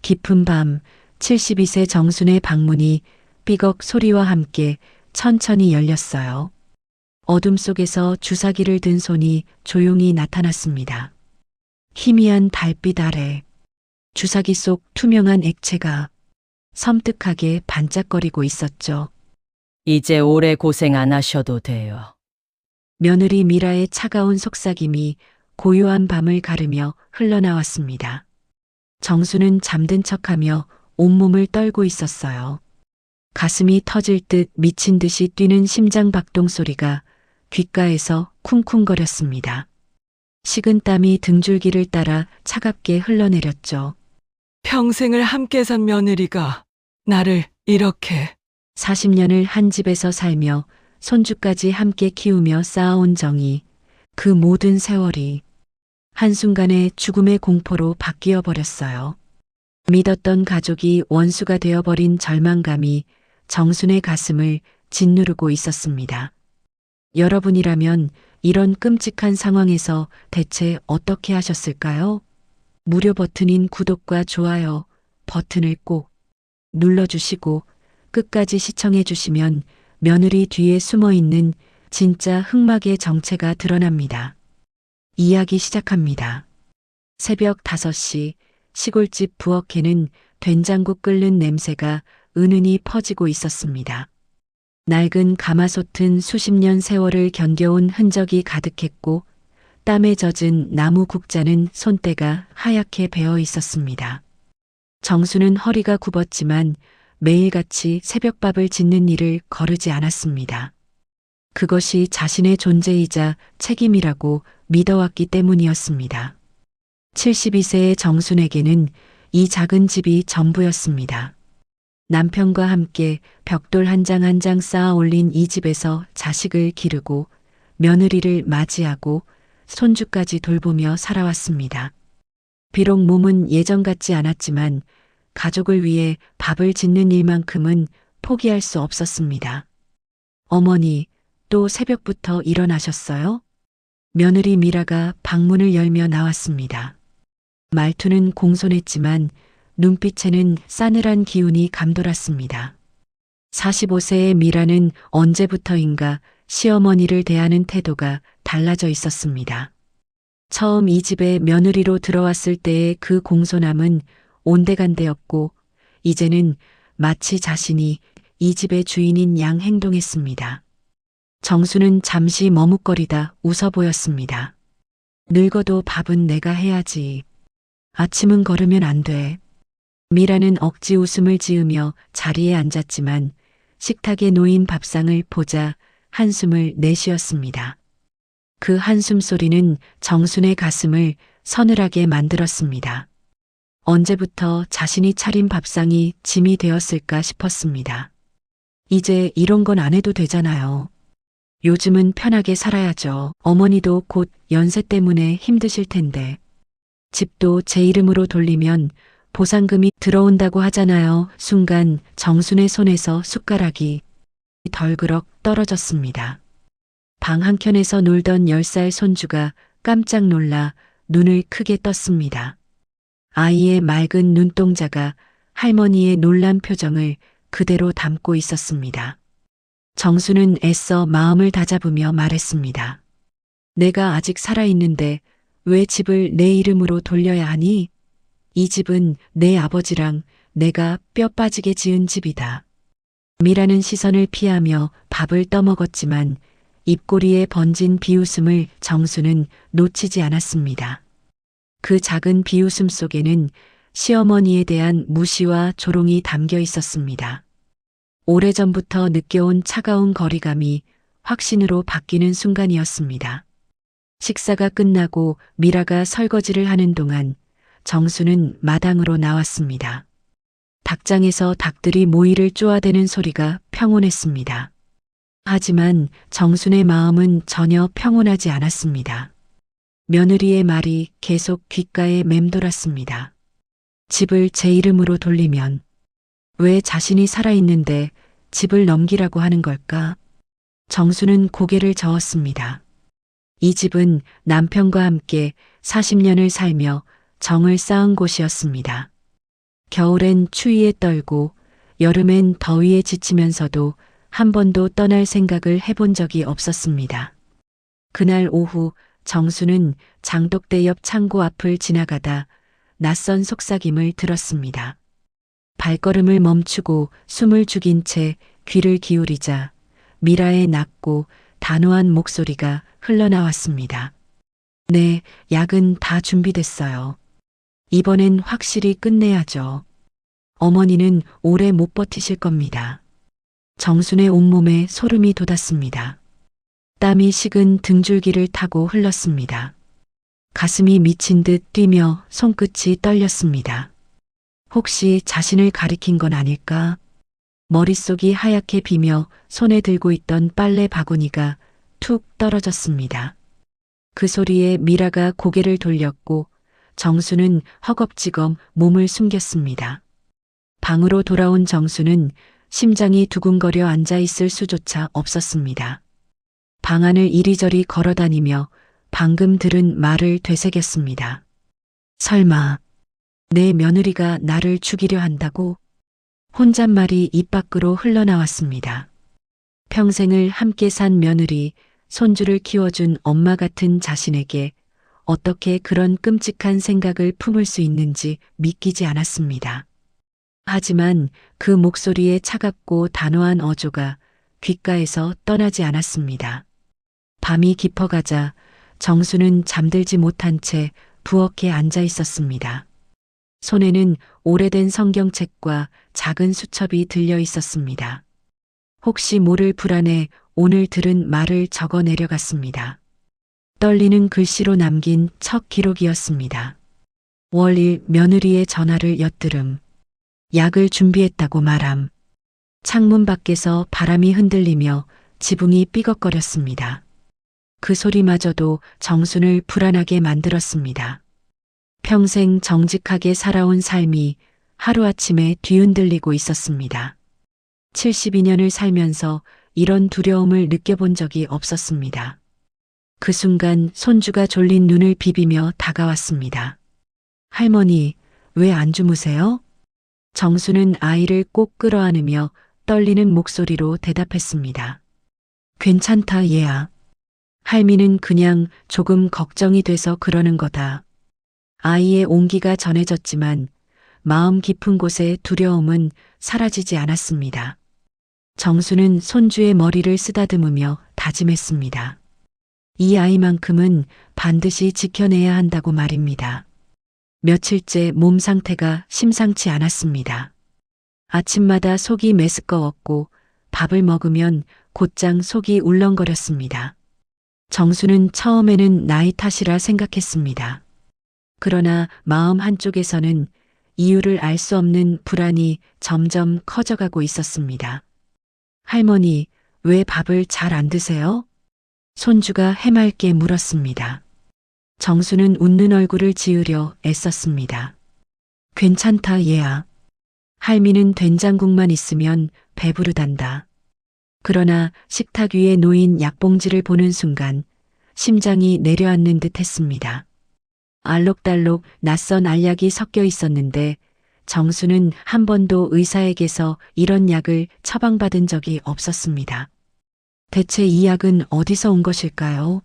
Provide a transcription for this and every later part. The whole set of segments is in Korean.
깊은 밤 72세 정순의 방문이 삐걱 소리와 함께 천천히 열렸어요. 어둠 속에서 주사기를 든 손이 조용히 나타났습니다. 희미한 달빛 아래 주사기 속 투명한 액체가 섬뜩하게 반짝거리고 있었죠. 이제 오래 고생 안 하셔도 돼요. 며느리 미라의 차가운 속삭임이 고요한 밤을 가르며 흘러나왔습니다. 정수는 잠든 척하며 온몸을 떨고 있었어요. 가슴이 터질 듯 미친 듯이 뛰는 심장 박동 소리가 귓가에서 쿵쿵거렸습니다. 식은땀이 등줄기를 따라 차갑게 흘러내렸죠. 평생을 함께 산 며느리가 나를 이렇게. 40년을 한 집에서 살며 손주까지 함께 키우며 쌓아온 정이, 그 모든 세월이 한순간에 죽음의 공포로 바뀌어 버렸어요. 믿었던 가족이 원수가 되어버린 절망감이 정순의 가슴을 짓누르고 있었습니다. 여러분이라면 이런 끔찍한 상황에서 대체 어떻게 하셨을까요? 무료 버튼인 구독과 좋아요 버튼을 꼭 눌러주시고 끝까지 시청해 주시면 며느리 뒤에 숨어 있는 진짜 흑막의 정체가 드러납니다. 이야기 시작합니다. 새벽 5시 시골집 부엌에는 된장국 끓는 냄새가 은은히 퍼지고 있었습니다. 낡은 가마솥은 수십 년 세월을 견뎌온 흔적이 가득했고 땀에 젖은 나무 국자는 손때가 하얗게 베어 있었습니다. 정수는 허리가 굽었지만 매일같이 새벽밥을 짓는 일을 거르지 않았습니다. 그것이 자신의 존재이자 책임이라고 믿어왔기 때문이었습니다. 72세의 정순에게는 이 작은 집이 전부였습니다. 남편과 함께 벽돌 한 장 한 장 쌓아 올린 이 집에서 자식을 기르고 며느리를 맞이하고 손주까지 돌보며 살아왔습니다. 비록 몸은 예전 같지 않았지만 가족을 위해 밥을 짓는 일만큼은 포기할 수 없었습니다. 어머니, 또 새벽부터 일어나셨어요? 며느리 미라가 방문을 열며 나왔습니다. 말투는 공손했지만 눈빛에는 싸늘한 기운이 감돌았습니다. 45세의 미라는 언제부터인가 시어머니를 대하는 태도가 달라져 있었습니다. 처음 이 집에 며느리로 들어왔을 때의 그 공손함은 온데간데였고 이제는 마치 자신이 이 집의 주인인 양 행동했습니다. 정수는 잠시 머뭇거리다 웃어 보였습니다. 늙어도 밥은 내가 해야지. 아침은 거르면 안 돼. 미라는 억지 웃음을 지으며 자리에 앉았지만 식탁에 놓인 밥상을 보자 한숨을 내쉬었습니다. 그 한숨 소리는 정순의 가슴을 서늘하게 만들었습니다. 언제부터 자신이 차린 밥상이 짐이 되었을까 싶었습니다. 이제 이런 건 안 해도 되잖아요. 요즘은 편하게 살아야죠. 어머니도 곧 연세 때문에 힘드실 텐데. 집도 제 이름으로 돌리면 보상금이 들어온다고 하잖아요. 순간 정순의 손에서 숟가락이 덜그럭 떨어졌습니다. 방 한켠에서 놀던 10살 손주가 깜짝 놀라 눈을 크게 떴습니다. 아이의 맑은 눈동자가 할머니의 놀란 표정을 그대로 담고 있었습니다. 정수는 애써 마음을 다잡으며 말했습니다. 내가 아직 살아있는데 왜 집을 내 이름으로 돌려야 하니? 이 집은 내 아버지랑 내가 뼈 빠지게 지은 집이다. 미라는 시선을 피하며 밥을 떠먹었지만 입꼬리에 번진 비웃음을 정수는 놓치지 않았습니다. 그 작은 비웃음 속에는 시어머니에 대한 무시와 조롱이 담겨 있었습니다. 오래전부터 느껴온 차가운 거리감이 확신으로 바뀌는 순간이었습니다. 식사가 끝나고 미라가 설거지를 하는 동안 정수는 마당으로 나왔습니다. 닭장에서 닭들이 모이를 쪼아대는 소리가 평온했습니다. 하지만 정순의 마음은 전혀 평온하지 않았습니다. 며느리의 말이 계속 귓가에 맴돌았습니다. 집을 제 이름으로 돌리면 왜 자신이 살아있는데 집을 넘기라고 하는 걸까? 정수는 고개를 저었습니다. 이 집은 남편과 함께 40년을 살며 정을 쌓은 곳이었습니다. 겨울엔 추위에 떨고 여름엔 더위에 지치면서도 한 번도 떠날 생각을 해본 적이 없었습니다. 그날 오후 정수는 장독대 옆 창고 앞을 지나가다 낯선 속삭임을 들었습니다. 발걸음을 멈추고 숨을 죽인 채 귀를 기울이자 미라의 낮고 단호한 목소리가 흘러나왔습니다. 네, 약은 다 준비됐어요. 이번엔 확실히 끝내야죠. 어머니는 오래 못 버티실 겁니다. 정순의 온몸에 소름이 돋았습니다. 땀이 식은 등줄기를 타고 흘렀습니다. 가슴이 미친 듯 뛰며 손끝이 떨렸습니다. 혹시 자신을 가리킨 건 아닐까? 머릿속이 하얗게 비며 손에 들고 있던 빨래 바구니가 툭 떨어졌습니다. 그 소리에 미라가 고개를 돌렸고 정수는 허겁지겁 몸을 숨겼습니다. 방으로 돌아온 정수는 심장이 두근거려 앉아있을 수조차 없었습니다. 방 안을 이리저리 걸어다니며 방금 들은 말을 되새겼습니다. 설마 내 며느리가 나를 죽이려 한다고? 혼잣말이 입 밖으로 흘러나왔습니다. 평생을 함께 산 며느리, 손주를 키워준 엄마 같은 자신에게 어떻게 그런 끔찍한 생각을 품을 수 있는지 믿기지 않았습니다. 하지만 그 목소리의 차갑고 단호한 어조가 귓가에서 떠나지 않았습니다. 밤이 깊어가자 정수는 잠들지 못한 채 부엌에 앉아 있었습니다. 손에는 오래된 성경책과 작은 수첩이 들려 있었습니다. 혹시 모를 불안에 오늘 들은 말을 적어 내려갔습니다. 떨리는 글씨로 남긴 첫 기록이었습니다. 월일 며느리의 전화를 엿들음. 약을 준비했다고 말함. 창문 밖에서 바람이 흔들리며 지붕이 삐걱거렸습니다. 그 소리마저도 정순을 불안하게 만들었습니다. 평생 정직하게 살아온 삶이 하루아침에 뒤흔들리고 있었습니다. 72년을 살면서 이런 두려움을 느껴본 적이 없었습니다. 그 순간 손주가 졸린 눈을 비비며 다가왔습니다. 할머니, 왜 안 주무세요? 정수는 아이를 꼭 끌어안으며 떨리는 목소리로 대답했습니다. 괜찮다, 얘야. 할미는 그냥 조금 걱정이 돼서 그러는 거다. 아이의 온기가 전해졌지만 마음 깊은 곳의 두려움은 사라지지 않았습니다. 정수는 손주의 머리를 쓰다듬으며 다짐했습니다. 이 아이만큼은 반드시 지켜내야 한다고 말입니다. 며칠째 몸 상태가 심상치 않았습니다. 아침마다 속이 메스꺼웠고 밥을 먹으면 곧장 속이 울렁거렸습니다. 정수는 처음에는 나이 탓이라 생각했습니다. 그러나 마음 한쪽에서는 이유를 알 수 없는 불안이 점점 커져가고 있었습니다. 할머니, 왜 밥을 잘 안 드세요? 손주가 해맑게 물었습니다. 정수는 웃는 얼굴을 지으려 애썼습니다. 괜찮다, 얘야. 할미는 된장국만 있으면 배부르단다. 그러나 식탁 위에 놓인 약봉지를 보는 순간 심장이 내려앉는 듯 했습니다. 알록달록 낯선 알약이 섞여 있었는데 정수는 한 번도 의사에게서 이런 약을 처방받은 적이 없었습니다. 대체 이 약은 어디서 온 것일까요?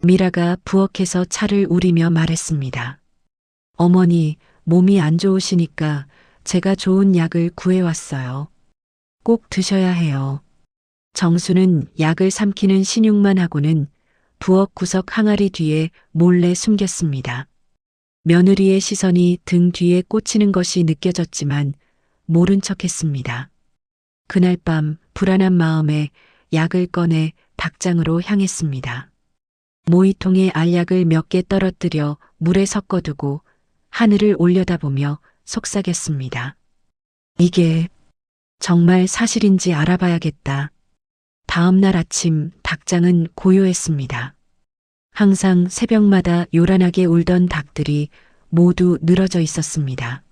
미라가 부엌에서 차를 우리며 말했습니다. 어머니, 몸이 안 좋으시니까 제가 좋은 약을 구해왔어요. 꼭 드셔야 해요. 정수는 약을 삼키는 신용만 하고는 부엌 구석 항아리 뒤에 몰래 숨겼습니다. 며느리의 시선이 등 뒤에 꽂히는 것이 느껴졌지만 모른 척했습니다. 그날 밤 불안한 마음에 약을 꺼내 닭장으로 향했습니다. 모이통에 알약을 몇 개 떨어뜨려 물에 섞어두고 하늘을 올려다보며 속삭였습니다. 이게 정말 사실인지 알아봐야겠다. 다음 날 아침 닭장은 고요했습니다. 항상 새벽마다 요란하게 울던 닭들이 모두 늘어져 있었습니다.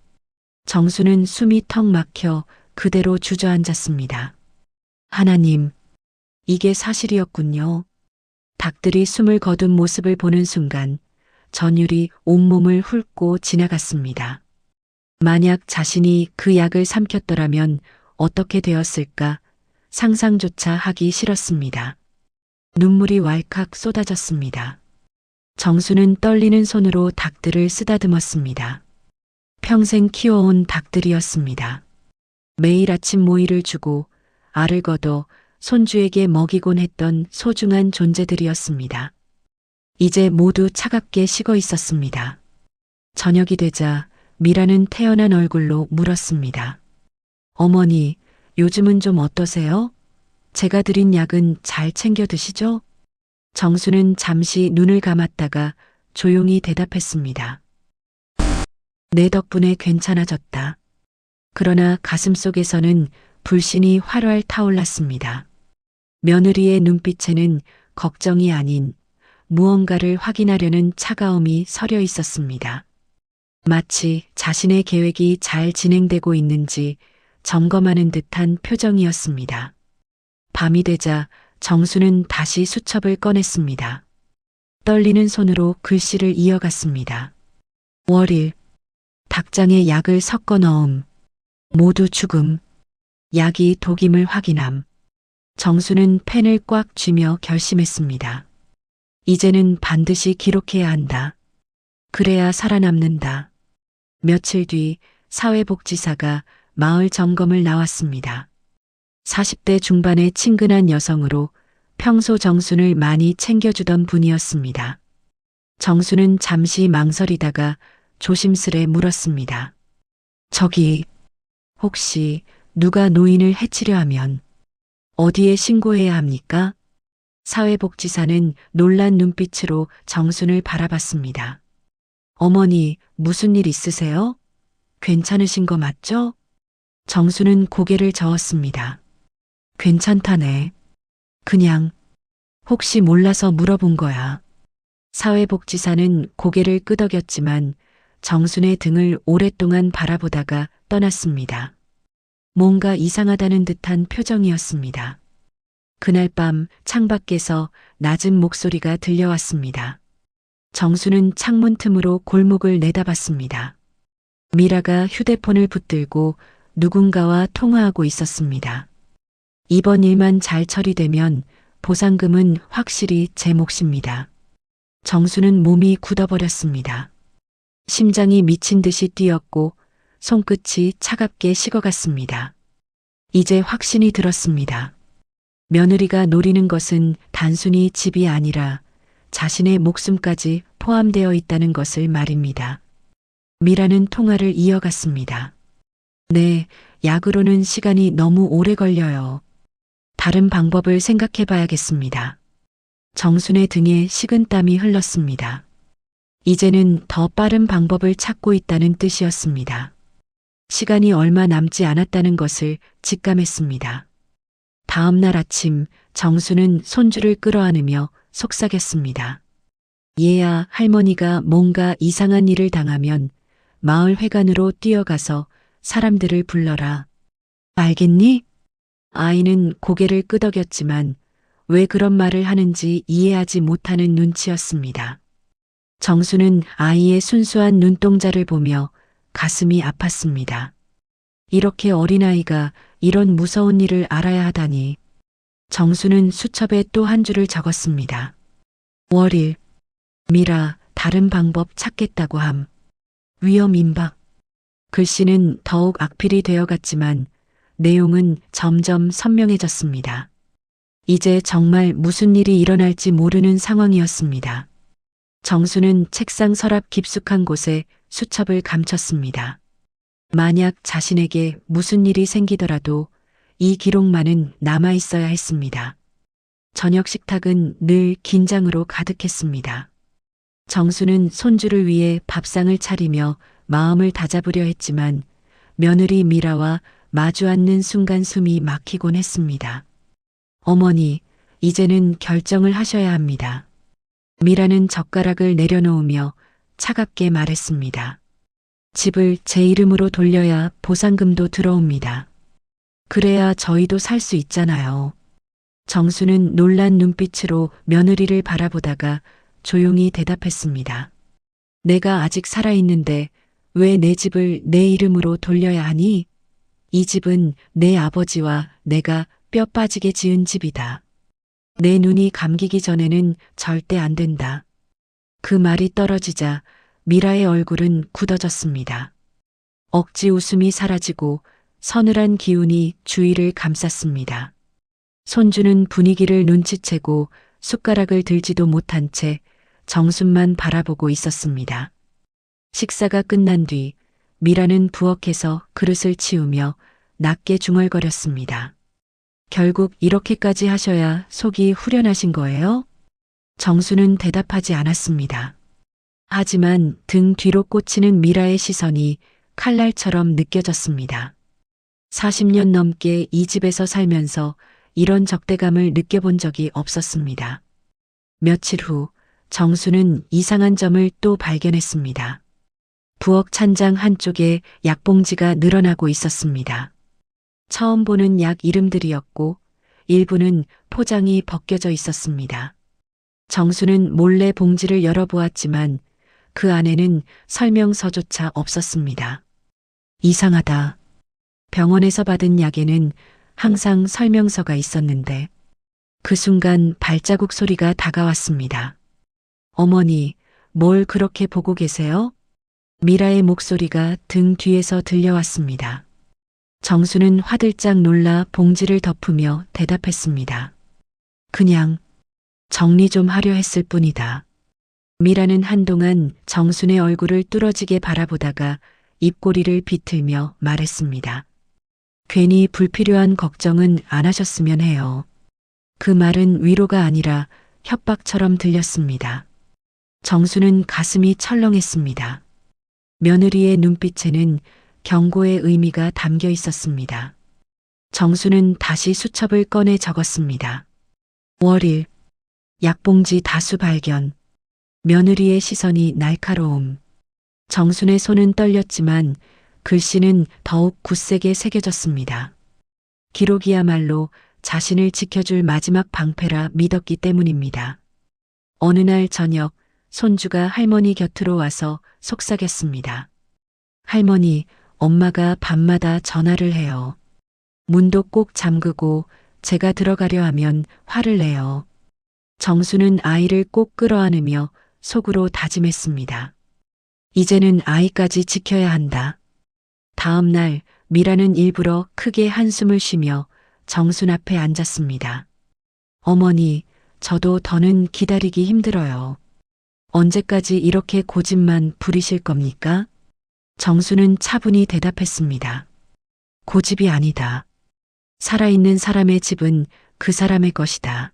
정수는 숨이 턱 막혀 그대로 주저앉았습니다. 하나님, 이게 사실이었군요. 닭들이 숨을 거둔 모습을 보는 순간 전율이 온몸을 훑고 지나갔습니다. 만약 자신이 그 약을 삼켰더라면 어떻게 되었을까 상상조차 하기 싫었습니다. 눈물이 왈칵 쏟아졌습니다. 정수는 떨리는 손으로 닭들을 쓰다듬었습니다. 평생 키워온 닭들이었습니다. 매일 아침 모이를 주고 알을 걷어 손주에게 먹이곤 했던 소중한 존재들이었습니다. 이제 모두 차갑게 식어 있었습니다. 저녁이 되자 미라는 태연한 얼굴로 물었습니다. 어머니, 요즘은 좀 어떠세요? 제가 드린 약은 잘 챙겨 드시죠? 정수는 잠시 눈을 감았다가 조용히 대답했습니다. 내 덕분에 괜찮아졌다. 그러나 가슴속에서는 불신이 활활 타올랐습니다. 며느리의 눈빛에는 걱정이 아닌 무언가를 확인하려는 차가움이 서려 있었습니다. 마치 자신의 계획이 잘 진행되고 있는지 점검하는 듯한 표정이었습니다. 밤이 되자 정수는 다시 수첩을 꺼냈습니다. 떨리는 손으로 글씨를 이어갔습니다. 월일, 닭장에 약을 섞어 넣음, 모두 죽음, 약이 독임을 확인함. 정수는 펜을 꽉 쥐며 결심했습니다. 이제는 반드시 기록해야 한다. 그래야 살아남는다. 며칠 뒤 사회복지사가 마을 점검을 나왔습니다. 40대 중반의 친근한 여성으로 평소 정순을 많이 챙겨주던 분이었습니다. 정수는 잠시 망설이다가 조심스레 물었습니다. 저기, 혹시 누가 노인을 해치려 하면 어디에 신고해야 합니까? 사회복지사는 놀란 눈빛으로 정순을 바라봤습니다. 어머니, 무슨 일 있으세요? 괜찮으신 거 맞죠? 정수는 고개를 저었습니다. 괜찮다네. 그냥 혹시 몰라서 물어본 거야. 사회복지사는 고개를 끄덕였지만 정순의 등을 오랫동안 바라보다가 떠났습니다. 뭔가 이상하다는 듯한 표정이었습니다. 그날 밤 창밖에서 낮은 목소리가 들려왔습니다. 정수는 창문 틈으로 골목을 내다봤습니다. 미라가 휴대폰을 붙들고 누군가와 통화하고 있었습니다. 이번 일만 잘 처리되면 보상금은 확실히 제 몫입니다. 정수는 몸이 굳어버렸습니다. 심장이 미친 듯이 뛰었고 손끝이 차갑게 식어갔습니다. 이제 확신이 들었습니다. 며느리가 노리는 것은 단순히 집이 아니라 자신의 목숨까지 포함되어 있다는 것을 말입니다. 미라는 통화를 이어갔습니다. 네, 약으로는 시간이 너무 오래 걸려요. 다른 방법을 생각해 봐야겠습니다. 정순의 등에 식은땀이 흘렀습니다. 이제는 더 빠른 방법을 찾고 있다는 뜻이었습니다. 시간이 얼마 남지 않았다는 것을 직감했습니다. 다음 날 아침 정수는 손주를 끌어안으며 속삭였습니다. 얘야, 할머니가 뭔가 이상한 일을 당하면 마을 회관으로 뛰어가서 사람들을 불러라. 알겠니? 아이는 고개를 끄덕였지만 왜 그런 말을 하는지 이해하지 못하는 눈치였습니다. 정수는 아이의 순수한 눈동자를 보며 가슴이 아팠습니다. 이렇게 어린아이가 이런 무서운 일을 알아야 하다니. 정수는 수첩에 또 한 줄을 적었습니다. 월일, 미라, 다른 방법 찾겠다고 함. 위험 임박. 글씨는 더욱 악필이 되어갔지만 내용은 점점 선명해졌습니다. 이제 정말 무슨 일이 일어날지 모르는 상황이었습니다. 정수는 책상 서랍 깊숙한 곳에 수첩을 감췄습니다. 만약 자신에게 무슨 일이 생기더라도 이 기록만은 남아 있어야 했습니다. 저녁 식탁은 늘 긴장으로 가득했습니다. 정수는 손주를 위해 밥상을 차리며 마음을 다잡으려 했지만 며느리 미라와 마주 앉는 순간 숨이 막히곤 했습니다. 어머니, 이제는 결정을 하셔야 합니다. 미라는 젓가락을 내려놓으며 차갑게 말했습니다. 집을 제 이름으로 돌려야 보상금도 들어옵니다. 그래야 저희도 살 수 있잖아요. 정수는 놀란 눈빛으로 며느리를 바라보다가 조용히 대답했습니다. 내가 아직 살아있는데 왜 내 집을 내 이름으로 돌려야 하니? 이 집은 내 아버지와 내가 뼈 빠지게 지은 집이다. 내 눈이 감기기 전에는 절대 안 된다. 그 말이 떨어지자 미라의 얼굴은 굳어졌습니다. 억지 웃음이 사라지고 서늘한 기운이 주위를 감쌌습니다. 손주는 분위기를 눈치채고 숟가락을 들지도 못한 채 정순만 바라보고 있었습니다. 식사가 끝난 뒤 미라는 부엌에서 그릇을 치우며 낮게 중얼거렸습니다. 결국 이렇게까지 하셔야 속이 후련하신 거예요? 정수는 대답하지 않았습니다. 하지만 등 뒤로 꽂히는 미라의 시선이 칼날처럼 느껴졌습니다. 40년 넘게 이 집에서 살면서 이런 적대감을 느껴본 적이 없었습니다. 며칠 후 정수는 이상한 점을 또 발견했습니다. 부엌 찬장 한쪽에 약봉지가 늘어나고 있었습니다. 처음 보는 약 이름들이었고 일부는 포장이 벗겨져 있었습니다. 정수는 몰래 봉지를 열어보았지만 그 안에는 설명서조차 없었습니다. 이상하다. 병원에서 받은 약에는 항상 설명서가 있었는데 그 순간 발자국 소리가 다가왔습니다. 어머니, 뭘 그렇게 보고 계세요? 미라의 목소리가 등 뒤에서 들려왔습니다. 정수는 화들짝 놀라 봉지를 덮으며 대답했습니다. 그냥 정리 좀 하려 했을 뿐이다. 미라는 한동안 정순의 얼굴을 뚫어지게 바라보다가 입꼬리를 비틀며 말했습니다. 괜히 불필요한 걱정은 안 하셨으면 해요. 그 말은 위로가 아니라 협박처럼 들렸습니다. 정수는 가슴이 철렁했습니다. 며느리의 눈빛에는 경고의 의미가 담겨 있었습니다. 정수는 다시 수첩을 꺼내 적었습니다. 월일, 약봉지 다수 발견, 며느리의 시선이 날카로움. 정순의 손은 떨렸지만 글씨는 더욱 굳세게 새겨졌습니다. 기록이야말로 자신을 지켜줄 마지막 방패라 믿었기 때문입니다. 어느 날 저녁 손주가 할머니 곁으로 와서 속삭였습니다. 할머니, 엄마가 밤마다 전화를 해요. 문도 꼭 잠그고 제가 들어가려 하면 화를 내요. 정수는 아이를 꼭 끌어안으며 속으로 다짐했습니다. 이제는 아이까지 지켜야 한다. 다음 날 미라는 일부러 크게 한숨을 쉬며 정순 앞에 앉았습니다. 어머니, 저도 더는 기다리기 힘들어요. 언제까지 이렇게 고집만 부리실 겁니까? 정수는 차분히 대답했습니다. 고집이 아니다. 살아있는 사람의 집은 그 사람의 것이다.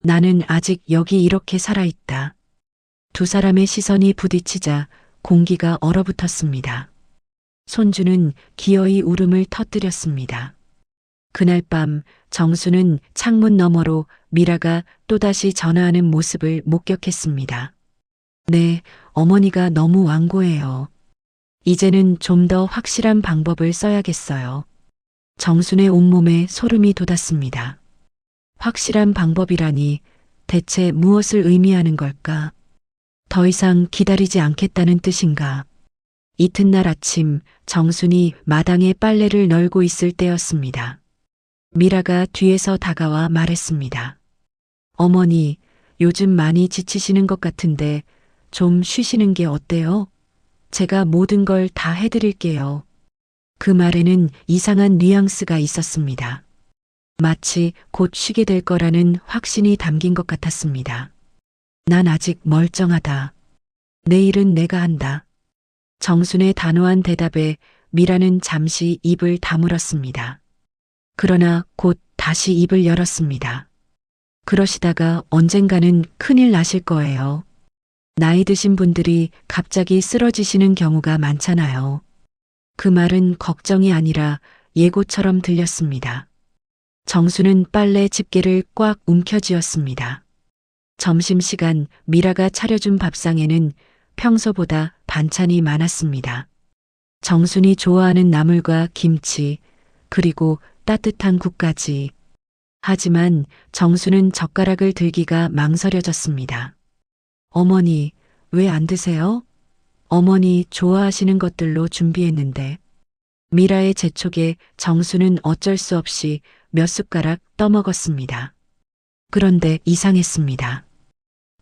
나는 아직 여기 이렇게 살아있다. 두 사람의 시선이 부딪히자 공기가 얼어붙었습니다. 손주는 기어이 울음을 터뜨렸습니다. 그날 밤 정수는 창문 너머로 미라가 또다시 전화하는 모습을 목격했습니다. 네, 어머니가 너무 완고해요. 이제는 좀 더 확실한 방법을 써야겠어요. 정순의 온몸에 소름이 돋았습니다. 확실한 방법이라니 대체 무엇을 의미하는 걸까? 더 이상 기다리지 않겠다는 뜻인가? 이튿날 아침 정순이 마당에 빨래를 널고 있을 때였습니다. 미라가 뒤에서 다가와 말했습니다. 어머니, 요즘 많이 지치시는 것 같은데 좀 쉬시는 게 어때요? 제가 모든 걸 다 해드릴게요. 그 말에는 이상한 뉘앙스가 있었습니다. 마치 곧 쉬게 될 거라는 확신이 담긴 것 같았습니다. 난 아직 멀쩡하다. 내일은 내가 한다. 정순의 단호한 대답에 미라는 잠시 입을 다물었습니다. 그러나 곧 다시 입을 열었습니다. 그러시다가 언젠가는 큰일 나실 거예요. 나이 드신 분들이 갑자기 쓰러지시는 경우가 많잖아요. 그 말은 걱정이 아니라 예고처럼 들렸습니다. 정수는 빨래 집게를 꽉 움켜쥐었습니다. 점심시간 미라가 차려준 밥상에는 평소보다 반찬이 많았습니다. 정순이 좋아하는 나물과 김치, 그리고 따뜻한 국까지. 하지만 정수는 젓가락을 들기가 망설여졌습니다. 어머니, 왜 안 드세요? 어머니 좋아하시는 것들로 준비했는데 미라의 재촉에 정수는 어쩔 수 없이 몇 숟가락 떠먹었습니다. 그런데 이상했습니다.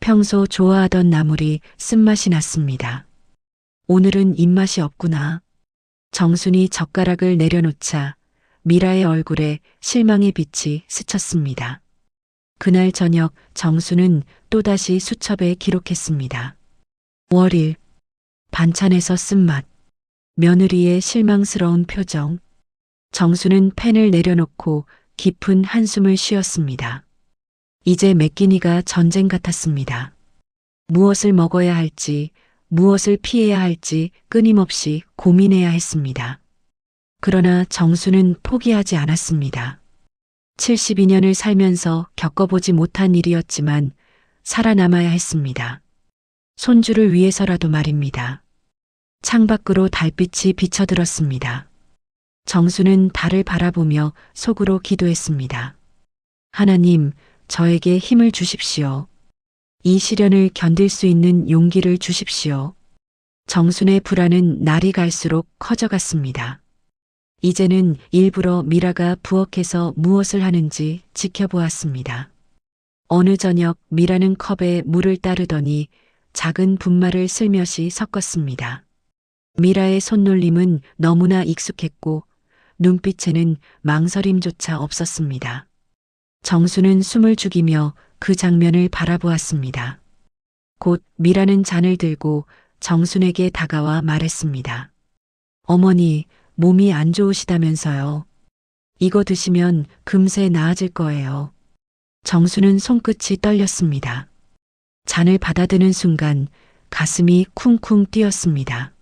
평소 좋아하던 나물이 쓴맛이 났습니다. 오늘은 입맛이 없구나. 정순이 젓가락을 내려놓자 미라의 얼굴에 실망의 빛이 스쳤습니다. 그날 저녁 정수는 또다시 수첩에 기록했습니다. 월일, 반찬에서 쓴맛, 며느리의 실망스러운 표정. 정수는 펜을 내려놓고 깊은 한숨을 쉬었습니다. 이제 매끼니가 전쟁 같았습니다. 무엇을 먹어야 할지, 무엇을 피해야 할지 끊임없이 고민해야 했습니다. 그러나 정수는 포기하지 않았습니다. 72년을 살면서 겪어보지 못한 일이었지만 살아남아야 했습니다. 손주를 위해서라도 말입니다. 창밖으로 달빛이 비쳐들었습니다. 정수는 달을 바라보며 속으로 기도했습니다. 하나님, 저에게 힘을 주십시오. 이 시련을 견딜 수 있는 용기를 주십시오. 정순의 불안은 날이 갈수록 커져갔습니다. 이제는 일부러 미라가 부엌에서 무엇을 하는지 지켜보았습니다. 어느 저녁 미라는 컵에 물을 따르더니 작은 분말을 슬며시 섞었습니다. 미라의 손놀림은 너무나 익숙했고 눈빛에는 망설임조차 없었습니다. 정수는 숨을 죽이며 그 장면을 바라보았습니다. 곧 미라는 잔을 들고 정순에게 다가와 말했습니다. 어머니, 몸이 안 좋으시다면서요. 이거 드시면 금세 나아질 거예요. 정수는 손끝이 떨렸습니다. 잔을 받아드는 순간 가슴이 쿵쿵 뛰었습니다.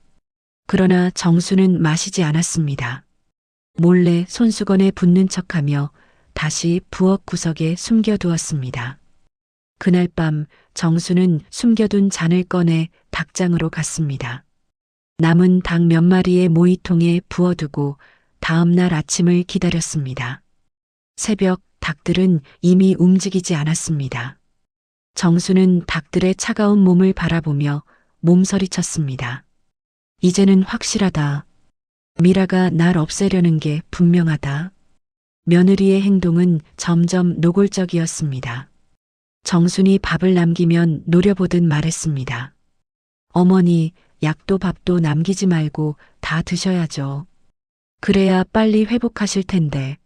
그러나 정수는 마시지 않았습니다. 몰래 손수건에 붓는 척하며 다시 부엌 구석에 숨겨두었습니다. 그날 밤 정수는 숨겨둔 잔을 꺼내 닭장으로 갔습니다. 남은 닭 몇 마리의 모이통에 부어두고 다음 날 아침을 기다렸습니다. 새벽 닭들은 이미 움직이지 않았습니다. 정수는 닭들의 차가운 몸을 바라보며 몸서리쳤습니다. 이제는 확실하다. 미라가 날 없애려는 게 분명하다. 며느리의 행동은 점점 노골적이었습니다. 정순이 밥을 남기면 노려보듯 말했습니다. 어머니, 약도 밥도 남기지 말고 다 드셔야죠. 그래야 빨리 회복하실 텐데.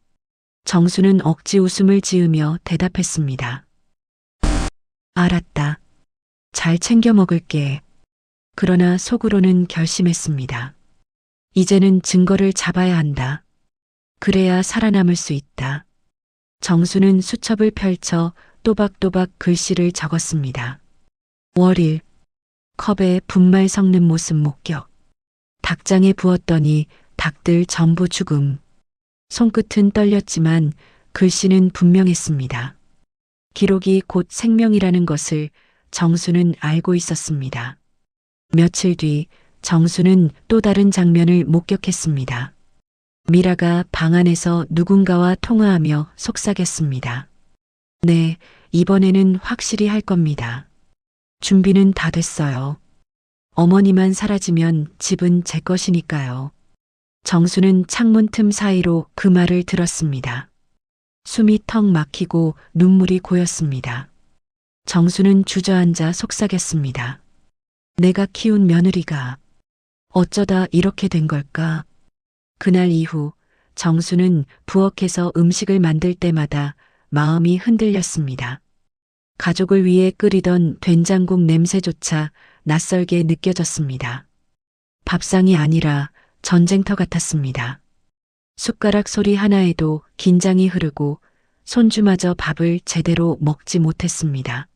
정수는 억지 웃음을 지으며 대답했습니다. 알았다. 잘 챙겨 먹을게. 그러나 속으로는 결심했습니다. 이제는 증거를 잡아야 한다. 그래야 살아남을 수 있다. 정수는 수첩을 펼쳐 또박또박 글씨를 적었습니다. 월일, 컵에 분말 섞는 모습 목격. 닭장에 부었더니 닭들 전부 죽음. 손끝은 떨렸지만 글씨는 분명했습니다. 기록이 곧 생명이라는 것을 정수는 알고 있었습니다. 며칠 뒤 정수는 또 다른 장면을 목격했습니다. 미라가 방 안에서 누군가와 통화하며 속삭였습니다. 네, 이번에는 확실히 할 겁니다. 준비는 다 됐어요. 어머니만 사라지면 집은 제 것이니까요. 정수는 창문 틈 사이로 그 말을 들었습니다. 숨이 턱 막히고 눈물이 고였습니다. 정수는 주저앉아 속삭였습니다. 내가 키운 며느리가 어쩌다 이렇게 된 걸까? 그날 이후 정수는 부엌에서 음식을 만들 때마다 마음이 흔들렸습니다. 가족을 위해 끓이던 된장국 냄새조차 낯설게 느껴졌습니다. 밥상이 아니라 전쟁터 같았습니다. 숟가락 소리 하나에도 긴장이 흐르고 손주마저 밥을 제대로 먹지 못했습니다.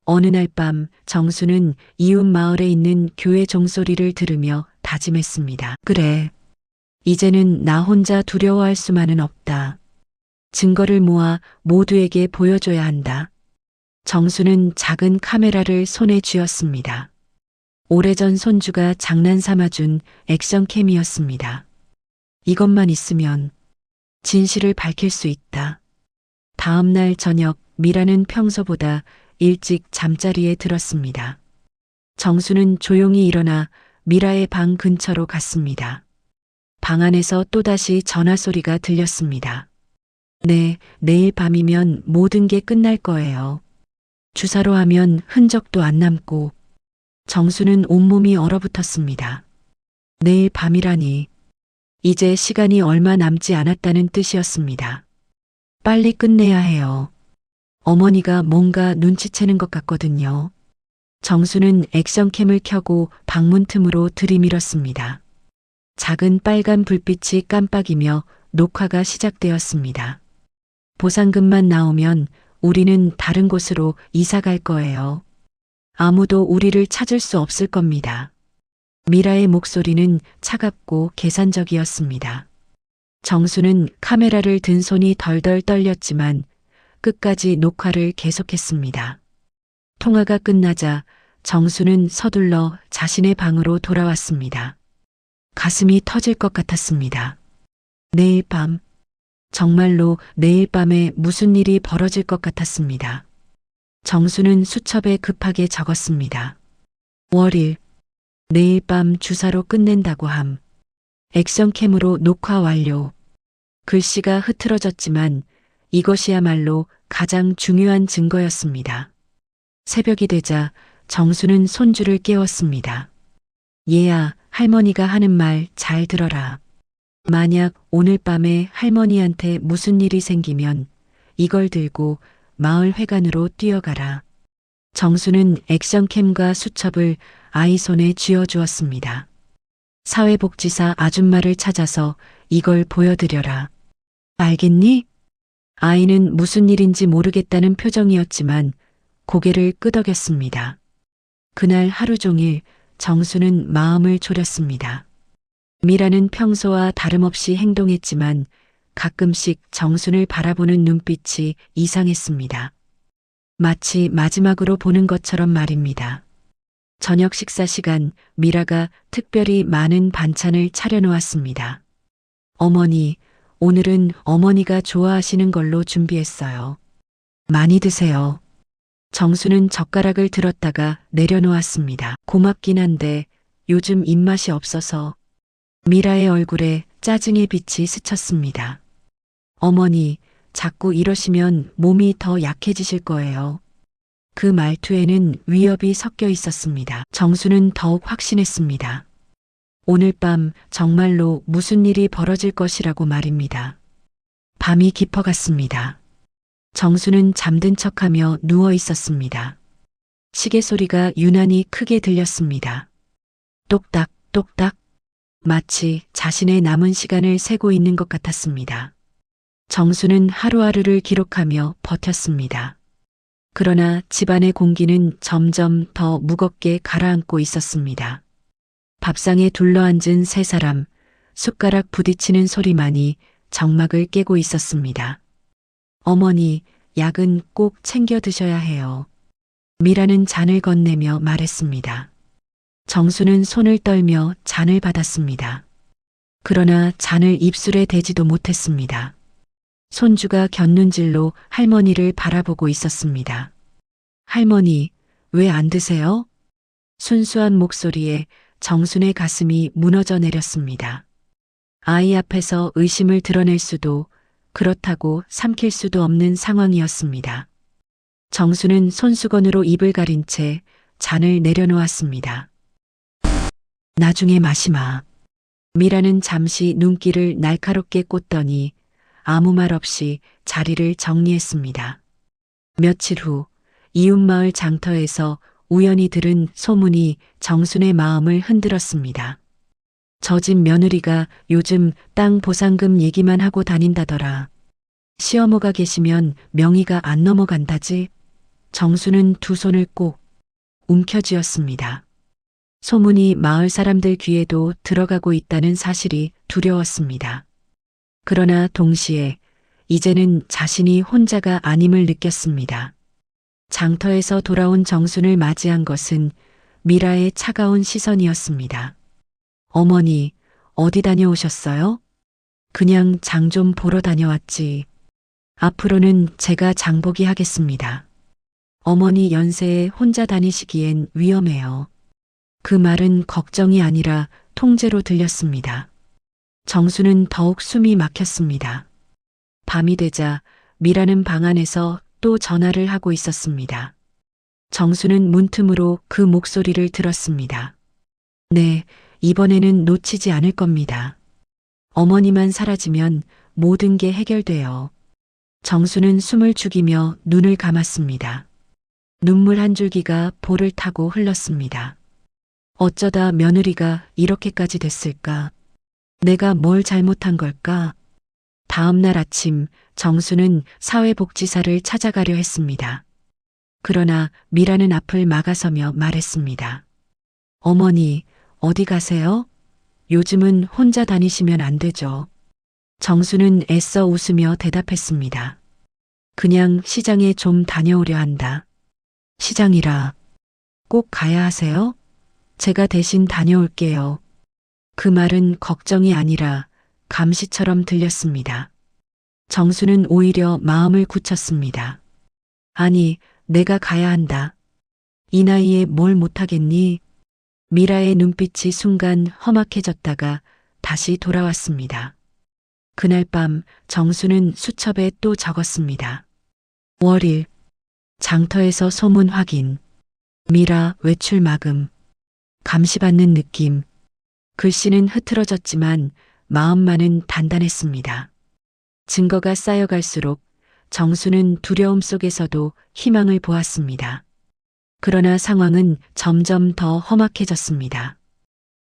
어느 날 밤 정수는 이웃 마을에 있는 교회 종소리를 들으며 다짐했습니다. 그래. 이제는 나 혼자 두려워할 수만은 없다. 증거를 모아 모두에게 보여줘야 한다. 정수는 작은 카메라를 손에 쥐었습니다. 오래전 손주가 장난삼아준 액션캠이었습니다. 이것만 있으면 진실을 밝힐 수 있다. 다음 날 저녁 미라는 평소보다 일찍 잠자리에 들었습니다. 정수는 조용히 일어나 미라의 방 근처로 갔습니다. 방 안에서 또다시 전화 소리가 들렸습니다. 네, 내일 밤이면 모든 게 끝날 거예요. 주사로 하면 흔적도 안 남고. 정수는 온몸이 얼어붙었습니다. 내일 밤이라니. 이제 시간이 얼마 남지 않았다는 뜻이었습니다. 빨리 끝내야 해요. 어머니가 뭔가 눈치채는 것 같거든요. 정수는 액션캠을 켜고 방문 틈으로 들이밀었습니다. 작은 빨간 불빛이 깜빡이며 녹화가 시작되었습니다. 보상금만 나오면 우리는 다른 곳으로 이사 갈 거예요. 아무도 우리를 찾을 수 없을 겁니다. 미라의 목소리는 차갑고 계산적이었습니다. 정수는 카메라를 든 손이 덜덜 떨렸지만 끝까지 녹화를 계속했습니다. 통화가 끝나자 정수는 서둘러 자신의 방으로 돌아왔습니다. 가슴이 터질 것 같았습니다. 내일 밤, 정말로 내일 밤에 무슨 일이 벌어질 것 같았습니다. 정수는 수첩에 급하게 적었습니다. 월일, 내일 밤 주사로 끝낸다고 함. 액션캠으로 녹화 완료. 글씨가 흐트러졌지만 이것이야말로 가장 중요한 증거였습니다. 새벽이 되자 정수는 손주를 깨웠습니다. 얘야, 할머니가 하는 말 잘 들어라. 만약 오늘 밤에 할머니한테 무슨 일이 생기면 이걸 들고 마을 회관으로 뛰어가라. 정수는 액션캠과 수첩을 아이 손에 쥐어주었습니다. 사회복지사 아줌마를 찾아서 이걸 보여드려라. 알겠니? 아이는 무슨 일인지 모르겠다는 표정이었지만 고개를 끄덕였습니다. 그날 하루 종일 정수는 마음을 졸였습니다. 미라는 평소와 다름없이 행동했지만 가끔씩 정순을 바라보는 눈빛이 이상했습니다. 마치 마지막으로 보는 것처럼 말입니다. 저녁 식사 시간 미라가 특별히 많은 반찬을 차려놓았습니다. 어머니, 오늘은 어머니가 좋아하시는 걸로 준비했어요. 많이 드세요. 정수는 젓가락을 들었다가 내려놓았습니다. 고맙긴 한데 요즘 입맛이 없어서. 미라의 얼굴에 짜증의 빛이 스쳤습니다. 어머니, 자꾸 이러시면 몸이 더 약해지실 거예요. 그 말투에는 위협이 섞여 있었습니다. 정수는 더욱 확신했습니다. 오늘 밤 정말로 무슨 일이 벌어질 것이라고 말입니다. 밤이 깊어갔습니다. 정수는 잠든 척하며 누워 있었습니다. 시계 소리가 유난히 크게 들렸습니다. 똑딱, 똑딱. 마치 자신의 남은 시간을 세고 있는 것 같았습니다. 정수는 하루하루를 기록하며 버텼습니다. 그러나 집안의 공기는 점점 더 무겁게 가라앉고 있었습니다. 밥상에 둘러앉은 세 사람, 숟가락 부딪히는 소리만이 정막을 깨고 있었습니다. 어머니, 약은 꼭 챙겨 드셔야 해요. 미라는 잔을 건네며 말했습니다. 정수는 손을 떨며 잔을 받았습니다. 그러나 잔을 입술에 대지도 못했습니다. 손주가 곁눈질로 할머니를 바라보고 있었습니다. 할머니, 왜 안 드세요? 순수한 목소리에 정순의 가슴이 무너져 내렸습니다. 아이 앞에서 의심을 드러낼 수도 그렇다고 삼킬 수도 없는 상황이었습니다. 정수는 손수건으로 입을 가린 채 잔을 내려놓았습니다. 나중에 마시마. 미라는 잠시 눈길을 날카롭게 꽂더니 아무 말 없이 자리를 정리했습니다. 며칠 후 이웃마을 장터에서 우연히 들은 소문이 정순의 마음을 흔들었습니다. 저 집 며느리가 요즘 땅 보상금 얘기만 하고 다닌다더라. 시어머가 계시면 명의가 안 넘어간다지. 정수는 두 손을 꼭 움켜쥐었습니다. 소문이 마을 사람들 귀에도 들어가고 있다는 사실이 두려웠습니다. 그러나 동시에 이제는 자신이 혼자가 아님을 느꼈습니다. 장터에서 돌아온 정순을 맞이한 것은 미라의 차가운 시선이었습니다. 어머니, 어디 다녀오셨어요? 그냥 장 좀 보러 다녀왔지. 앞으로는 제가 장보기 하겠습니다. 어머니 연세에 혼자 다니시기엔 위험해요. 그 말은 걱정이 아니라 통제로 들렸습니다. 정수는 더욱 숨이 막혔습니다. 밤이 되자 미라는 방 안에서 또 전화를 하고 있었습니다. 정수는 문틈으로 그 목소리를 들었습니다. 네, 이번에는 놓치지 않을 겁니다. 어머니만 사라지면 모든 게 해결돼요. 정수는 숨을 죽이며 눈을 감았습니다. 눈물 한 줄기가 볼을 타고 흘렀습니다. 어쩌다 며느리가 이렇게까지 됐을까? 내가 뭘 잘못한 걸까? 다음 날 아침 정수는 사회복지사를 찾아가려 했습니다. 그러나 미라는 앞을 막아서며 말했습니다. 어머니, 어디 가세요? 요즘은 혼자 다니시면 안 되죠. 정수는 애써 웃으며 대답했습니다. 그냥 시장에 좀 다녀오려 한다. 시장이라 꼭 가야 하세요? 제가 대신 다녀올게요. 그 말은 걱정이 아니라 감시처럼 들렸습니다. 정수는 오히려 마음을 굳혔습니다. 아니, 내가 가야 한다. 이 나이에 뭘 못하겠니? 미라의 눈빛이 순간 험악해졌다가 다시 돌아왔습니다. 그날 밤 정수는 수첩에 또 적었습니다. 월일, 장터에서 소문 확인, 미라 외출 마금, 감시받는 느낌. 글씨는 흐트러졌지만 마음만은 단단했습니다. 증거가 쌓여갈수록 정수는 두려움 속에서도 희망을 보았습니다. 그러나 상황은 점점 더 험악해졌습니다.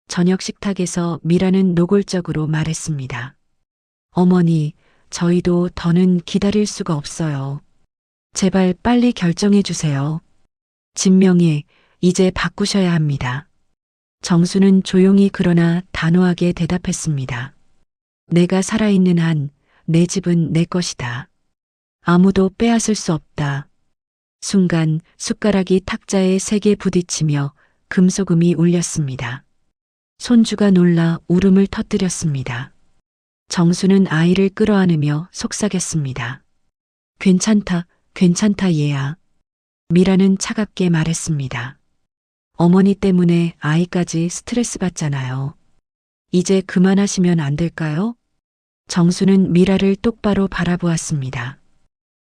저녁 식탁에서 미라는 노골적으로 말했습니다. 어머니, 저희도 더는 기다릴 수가 없어요. 제발 빨리 결정해 주세요. 진명에 이제 바꾸셔야 합니다. 정수는 조용히 그러나 단호하게 대답했습니다. 내가 살아있는 한 내 집은 내 것이다. 아무도 빼앗을 수 없다. 순간 숟가락이 탁자에 세게 부딪히며 금소금이 울렸습니다. 손주가 놀라 울음을 터뜨렸습니다. 정수는 아이를 끌어안으며 속삭였습니다. 괜찮다, 괜찮다 얘야. 미라는 차갑게 말했습니다. 어머니 때문에 아이까지 스트레스 받잖아요. 이제 그만하시면 안 될까요? 정수는 미라를 똑바로 바라보았습니다.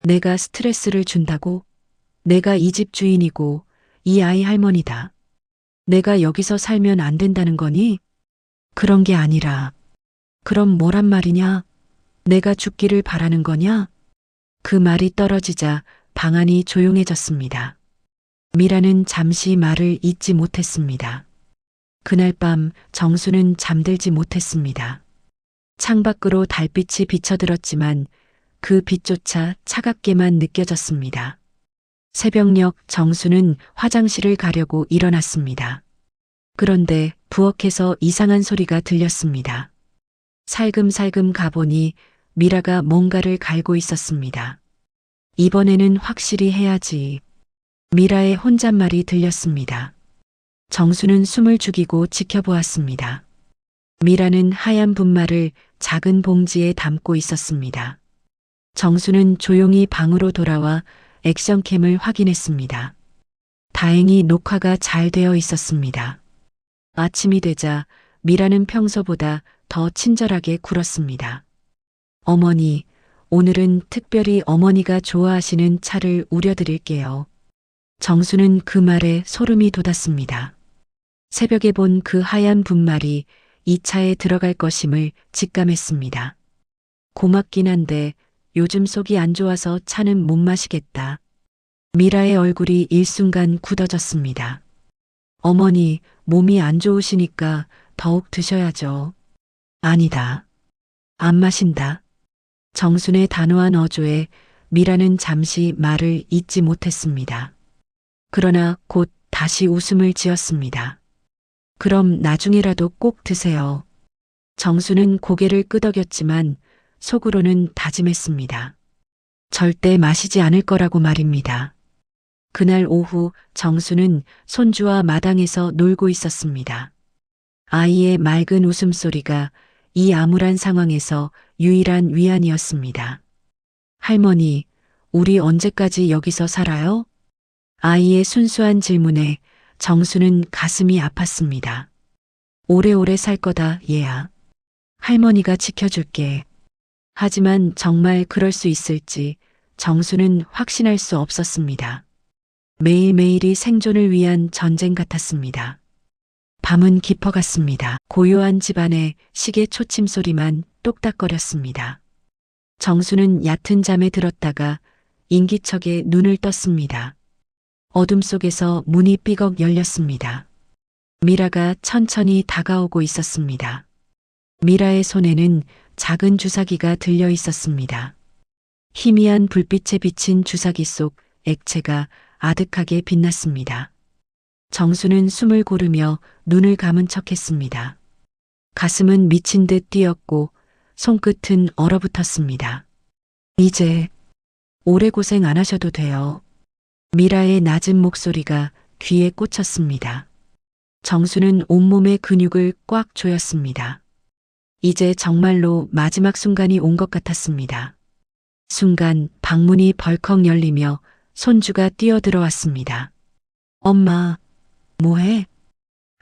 내가 스트레스를 준다고? 내가 이 집 주인이고 이 아이 할머니다. 내가 여기서 살면 안 된다는 거니? 그런 게 아니라, 그럼 뭐란 말이냐? 내가 죽기를 바라는 거냐? 그 말이 떨어지자 방 안이 조용해졌습니다. 미라는 잠시 말을 잇지 못했습니다. 그날 밤 정수는 잠들지 못했습니다. 창밖으로 달빛이 비쳐들었지만 그 빛조차 차갑게만 느껴졌습니다. 새벽녘 정수는 화장실을 가려고 일어났습니다. 그런데 부엌에서 이상한 소리가 들렸습니다. 살금살금 가보니 미라가 뭔가를 갈고 있었습니다. 이번에는 확실히 해야지. 미라의 혼잣말이 들렸습니다. 정수는 숨을 죽이고 지켜보았습니다. 미라는 하얀 분말을 작은 봉지에 담고 있었습니다. 정수는 조용히 방으로 돌아와 액션캠을 확인했습니다. 다행히 녹화가 잘 되어 있었습니다. 아침이 되자 미라는 평소보다 더 친절하게 굴었습니다. 어머니, 오늘은 특별히 어머니가 좋아하시는 차를 우려드릴게요. 정수는 그 말에 소름이 돋았습니다. 새벽에 본 그 하얀 분말이 이 차에 들어갈 것임을 직감했습니다. 고맙긴 한데 요즘 속이 안 좋아서 차는 못 마시겠다. 미라의 얼굴이 일순간 굳어졌습니다. 어머니, 몸이 안 좋으시니까 더욱 드셔야죠. 아니다. 안 마신다. 정순의 단호한 어조에 미라는 잠시 말을 잇지 못했습니다. 그러나 곧 다시 웃음을 지었습니다. 그럼 나중에라도 꼭 드세요. 정수는 고개를 끄덕였지만 속으로는 다짐했습니다. 절대 마시지 않을 거라고 말입니다. 그날 오후 정수는 손주와 마당에서 놀고 있었습니다. 아이의 맑은 웃음소리가 이 암울한 상황에서 유일한 위안이었습니다. 할머니, 우리 언제까지 여기서 살아요? 아이의 순수한 질문에 정수는 가슴이 아팠습니다. 오래오래 살 거다, 얘야. 할머니가 지켜줄게. 하지만 정말 그럴 수 있을지 정수는 확신할 수 없었습니다. 매일매일이 생존을 위한 전쟁 같았습니다. 밤은 깊어갔습니다. 고요한 집안에 시계 초침 소리만 똑딱거렸습니다. 정수는 얕은 잠에 들었다가 인기척에 눈을 떴습니다. 어둠 속에서 문이 삐걱 열렸습니다. 미라가 천천히 다가오고 있었습니다. 미라의 손에는 작은 주사기가 들려 있었습니다. 희미한 불빛에 비친 주사기 속 액체가 아득하게 빛났습니다. 정수는 숨을 고르며 눈을 감은 척했습니다. 가슴은 미친 듯 뛰었고 손끝은 얼어붙었습니다. 이제 오래 고생 안 하셔도 돼요. 미라의 낮은 목소리가 귀에 꽂혔습니다. 정수는 온몸의 근육을 꽉 조였습니다. 이제 정말로 마지막 순간이 온 것 같았습니다. 순간 방문이 벌컥 열리며 손주가 뛰어들어왔습니다. 엄마, 뭐해?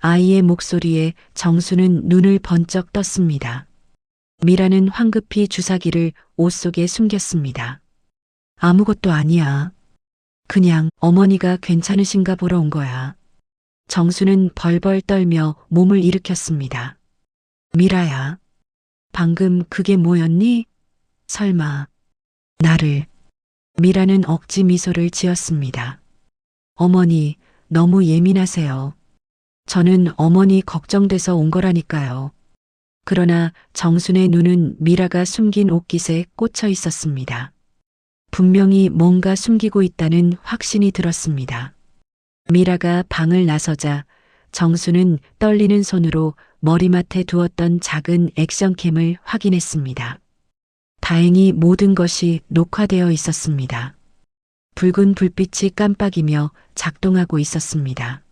아이의 목소리에 정수는 눈을 번쩍 떴습니다. 미라는 황급히 주사기를 옷 속에 숨겼습니다. 아무것도 아니야. 그냥 어머니가 괜찮으신가 보러 온 거야. 정수는 벌벌 떨며 몸을 일으켰습니다. 미라야, 방금 그게 뭐였니? 설마 나를. 미라는 억지 미소를 지었습니다. 어머니, 너무 예민하세요. 저는 어머니 걱정돼서 온 거라니까요. 그러나 정순의 눈은 미라가 숨긴 옷깃에 꽂혀 있었습니다. 분명히 뭔가 숨기고 있다는 확신이 들었습니다. 미라가 방을 나서자 정수는 떨리는 손으로 머리맡에 두었던 작은 액션캠을 확인했습니다. 다행히 모든 것이 녹화되어 있었습니다. 붉은 불빛이 깜빡이며 작동하고 있었습니다.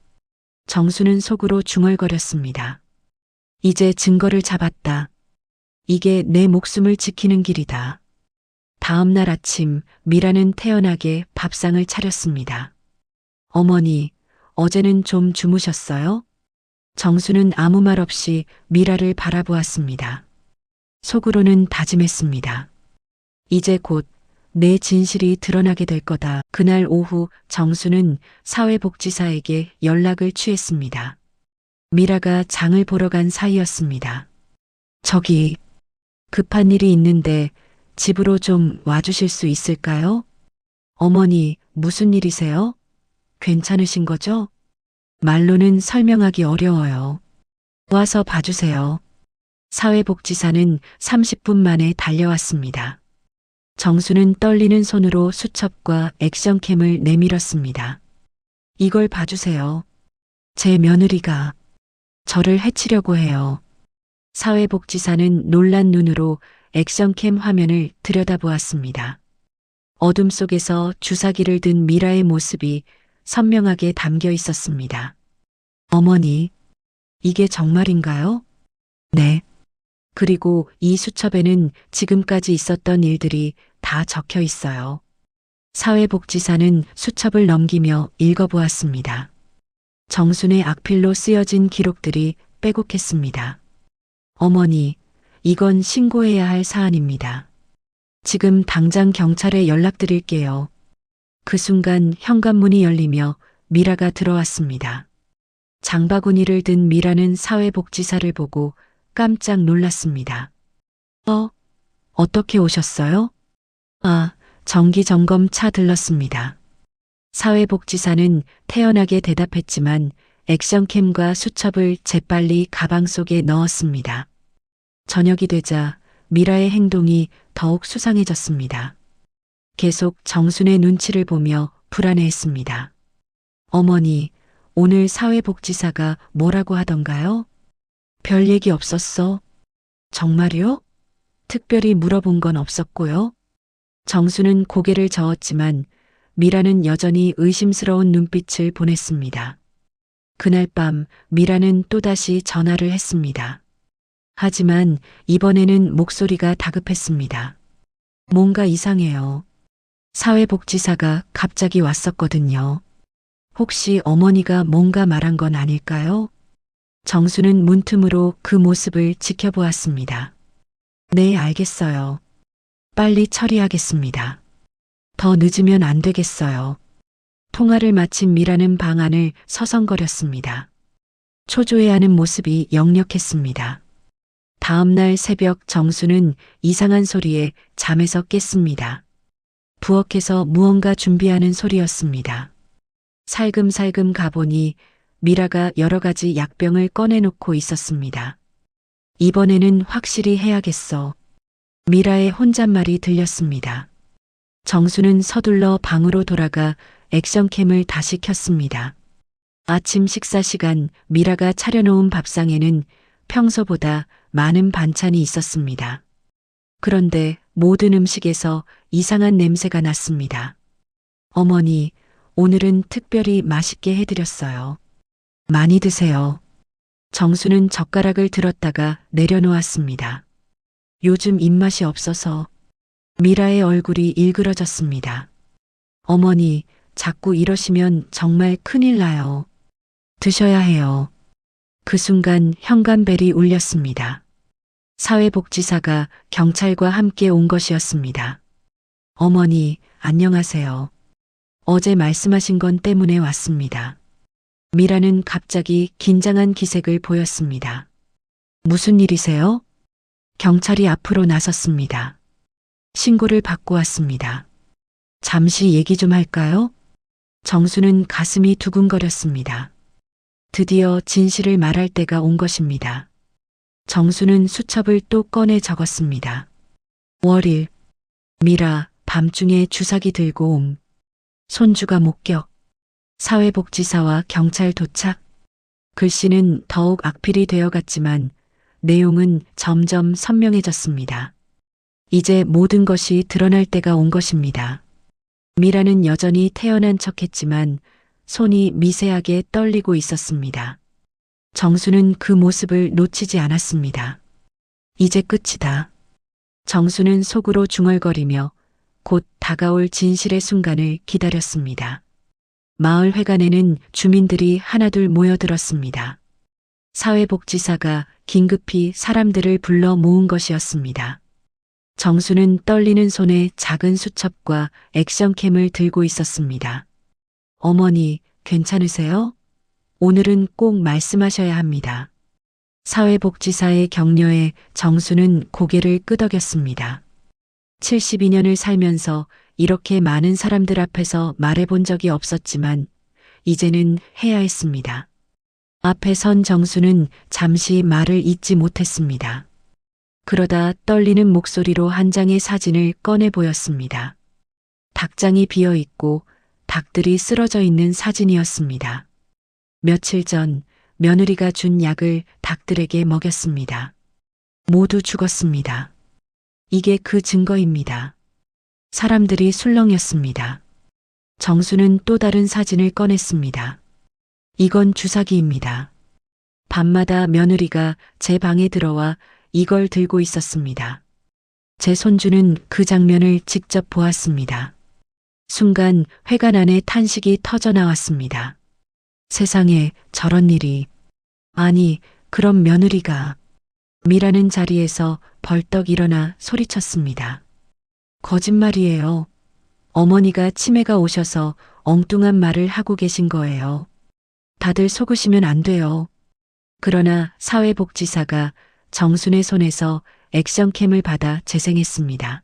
정수는 속으로 중얼거렸습니다. 이제 증거를 잡았다. 이게 내 목숨을 지키는 길이다. 다음 날 아침 미라는 태연하게 밥상을 차렸습니다. 어머니, 어제는 좀 주무셨어요? 정수는 아무 말 없이 미라를 바라보았습니다. 속으로는 다짐했습니다. 이제 곧 내 진실이 드러나게 될 거다. 그날 오후 정수는 사회복지사에게 연락을 취했습니다. 미라가 장을 보러 간 사이였습니다. 저기, 급한 일이 있는데 집으로 좀 와주실 수 있을까요? 어머니, 무슨 일이세요? 괜찮으신 거죠? 말로는 설명하기 어려워요. 와서 봐주세요. 사회복지사는 30분 만에 달려왔습니다. 정수는 떨리는 손으로 수첩과 액션캠을 내밀었습니다. 이걸 봐주세요. 제 며느리가 저를 해치려고 해요. 사회복지사는 놀란 눈으로 액션캠 화면을 들여다보았습니다. 어둠 속에서 주사기를 든 미라의 모습이 선명하게 담겨 있었습니다. 어머니, 이게 정말인가요? 네. 그리고 이 수첩에는 지금까지 있었던 일들이 다 적혀 있어요. 사회복지사는 수첩을 넘기며 읽어보았습니다. 정순의 악필로 쓰여진 기록들이 빼곡했습니다. 어머니, 이건 신고해야 할 사안입니다. 지금 당장 경찰에 연락드릴게요. 그 순간 현관문이 열리며 미라가 들어왔습니다. 장바구니를 든 미라는 사회복지사를 보고 깜짝 놀랐습니다. 어떻게 오셨어요? 정기점검 차 들렀습니다. 사회복지사는 태연하게 대답했지만 액션캠과 수첩을 재빨리 가방 속에 넣었습니다. 저녁이 되자 미라의 행동이 더욱 수상해졌습니다. 계속 정순의 눈치를 보며 불안해했습니다. 어머니, 오늘 사회복지사가 뭐라고 하던가요? 별 얘기 없었어. 정말요? 특별히 물어본 건 없었고요. 정수는 고개를 저었지만 미라는 여전히 의심스러운 눈빛을 보냈습니다. 그날 밤 미라는 또다시 전화를 했습니다. 하지만 이번에는 목소리가 다급했습니다. 뭔가 이상해요. 사회복지사가 갑자기 왔었거든요. 혹시 어머니가 뭔가 말한 건 아닐까요? 정수는 문틈으로 그 모습을 지켜보았습니다. 네, 알겠어요. 빨리 처리하겠습니다. 더 늦으면 안 되겠어요. 통화를 마친 미라는 방 안을 서성거렸습니다. 초조해하는 모습이 역력했습니다. 다음 날 새벽 정수는 이상한 소리에 잠에서 깼습니다. 부엌에서 무언가 준비하는 소리였습니다. 살금살금 가보니 미라가 여러 가지 약병을 꺼내놓고 있었습니다. 이번에는 확실히 해야겠어. 미라의 혼잣말이 들렸습니다. 정수는 서둘러 방으로 돌아가 액션캠을 다시 켰습니다. 아침 식사 시간 미라가 차려놓은 밥상에는 평소보다 많은 반찬이 있었습니다. 그런데 모든 음식에서 이상한 냄새가 났습니다. 어머니, 오늘은 특별히 맛있게 해드렸어요. 많이 드세요. 정수는 젓가락을 들었다가 내려놓았습니다. 요즘 입맛이 없어서. 미라의 얼굴이 일그러졌습니다. 어머니, 자꾸 이러시면 정말 큰일 나요. 드셔야 해요. 그 순간 현관벨이 울렸습니다. 사회복지사가 경찰과 함께 온 것이었습니다. 어머니, 안녕하세요. 어제 말씀하신 건 때문에 왔습니다. 미라는 갑자기 긴장한 기색을 보였습니다. 무슨 일이세요? 경찰이 앞으로 나섰습니다. 신고를 받고 왔습니다. 잠시 얘기 좀 할까요? 정수는 가슴이 두근거렸습니다. 드디어 진실을 말할 때가 온 것입니다. 정수는 수첩을 또 꺼내 적었습니다. 월일, 미라, 밤중에 주사기 들고 옴. 손주가 목격. 사회복지사와 경찰 도착. 글씨는 더욱 악필이 되어갔지만 내용은 점점 선명해졌습니다. 이제 모든 것이 드러날 때가 온 것입니다. 미라는 여전히 태어난 척했지만 손이 미세하게 떨리고 있었습니다. 정수는 그 모습을 놓치지 않았습니다. 이제 끝이다. 정수는 속으로 중얼거리며 곧 다가올 진실의 순간을 기다렸습니다. 마을 회관에는 주민들이 하나둘 모여들었습니다. 사회복지사가 긴급히 사람들을 불러 모은 것이었습니다. 정수는 떨리는 손에 작은 수첩과 액션캠을 들고 있었습니다. 어머니, 괜찮으세요? 오늘은 꼭 말씀하셔야 합니다. 사회복지사의 격려에 정수는 고개를 끄덕였습니다. 72년을 살면서 이렇게 많은 사람들 앞에서 말해본 적이 없었지만 이제는 해야 했습니다. 앞에 선 정수는 잠시 말을 잇지 못했습니다. 그러다 떨리는 목소리로 한 장의 사진을 꺼내 보였습니다. 닭장이 비어 있고 닭들이 쓰러져 있는 사진이었습니다. 며칠 전 며느리가 준 약을 닭들에게 먹였습니다. 모두 죽었습니다. 이게 그 증거입니다. 사람들이 술렁였습니다. 정수는 또 다른 사진을 꺼냈습니다. 이건 주사기입니다. 밤마다 며느리가 제 방에 들어와 이걸 들고 있었습니다. 제 손주는 그 장면을 직접 보았습니다. 순간 회관 안에 탄식이 터져 나왔습니다. 세상에 저런 일이. 아니, 그럼 며느리가. 미라는 자리에서 벌떡 일어나 소리쳤습니다. 거짓말이에요. 어머니가 치매가 오셔서 엉뚱한 말을 하고 계신 거예요. 다들 속으시면 안 돼요. 그러나 사회복지사가 정순의 손에서 액션캠을 받아 재생했습니다.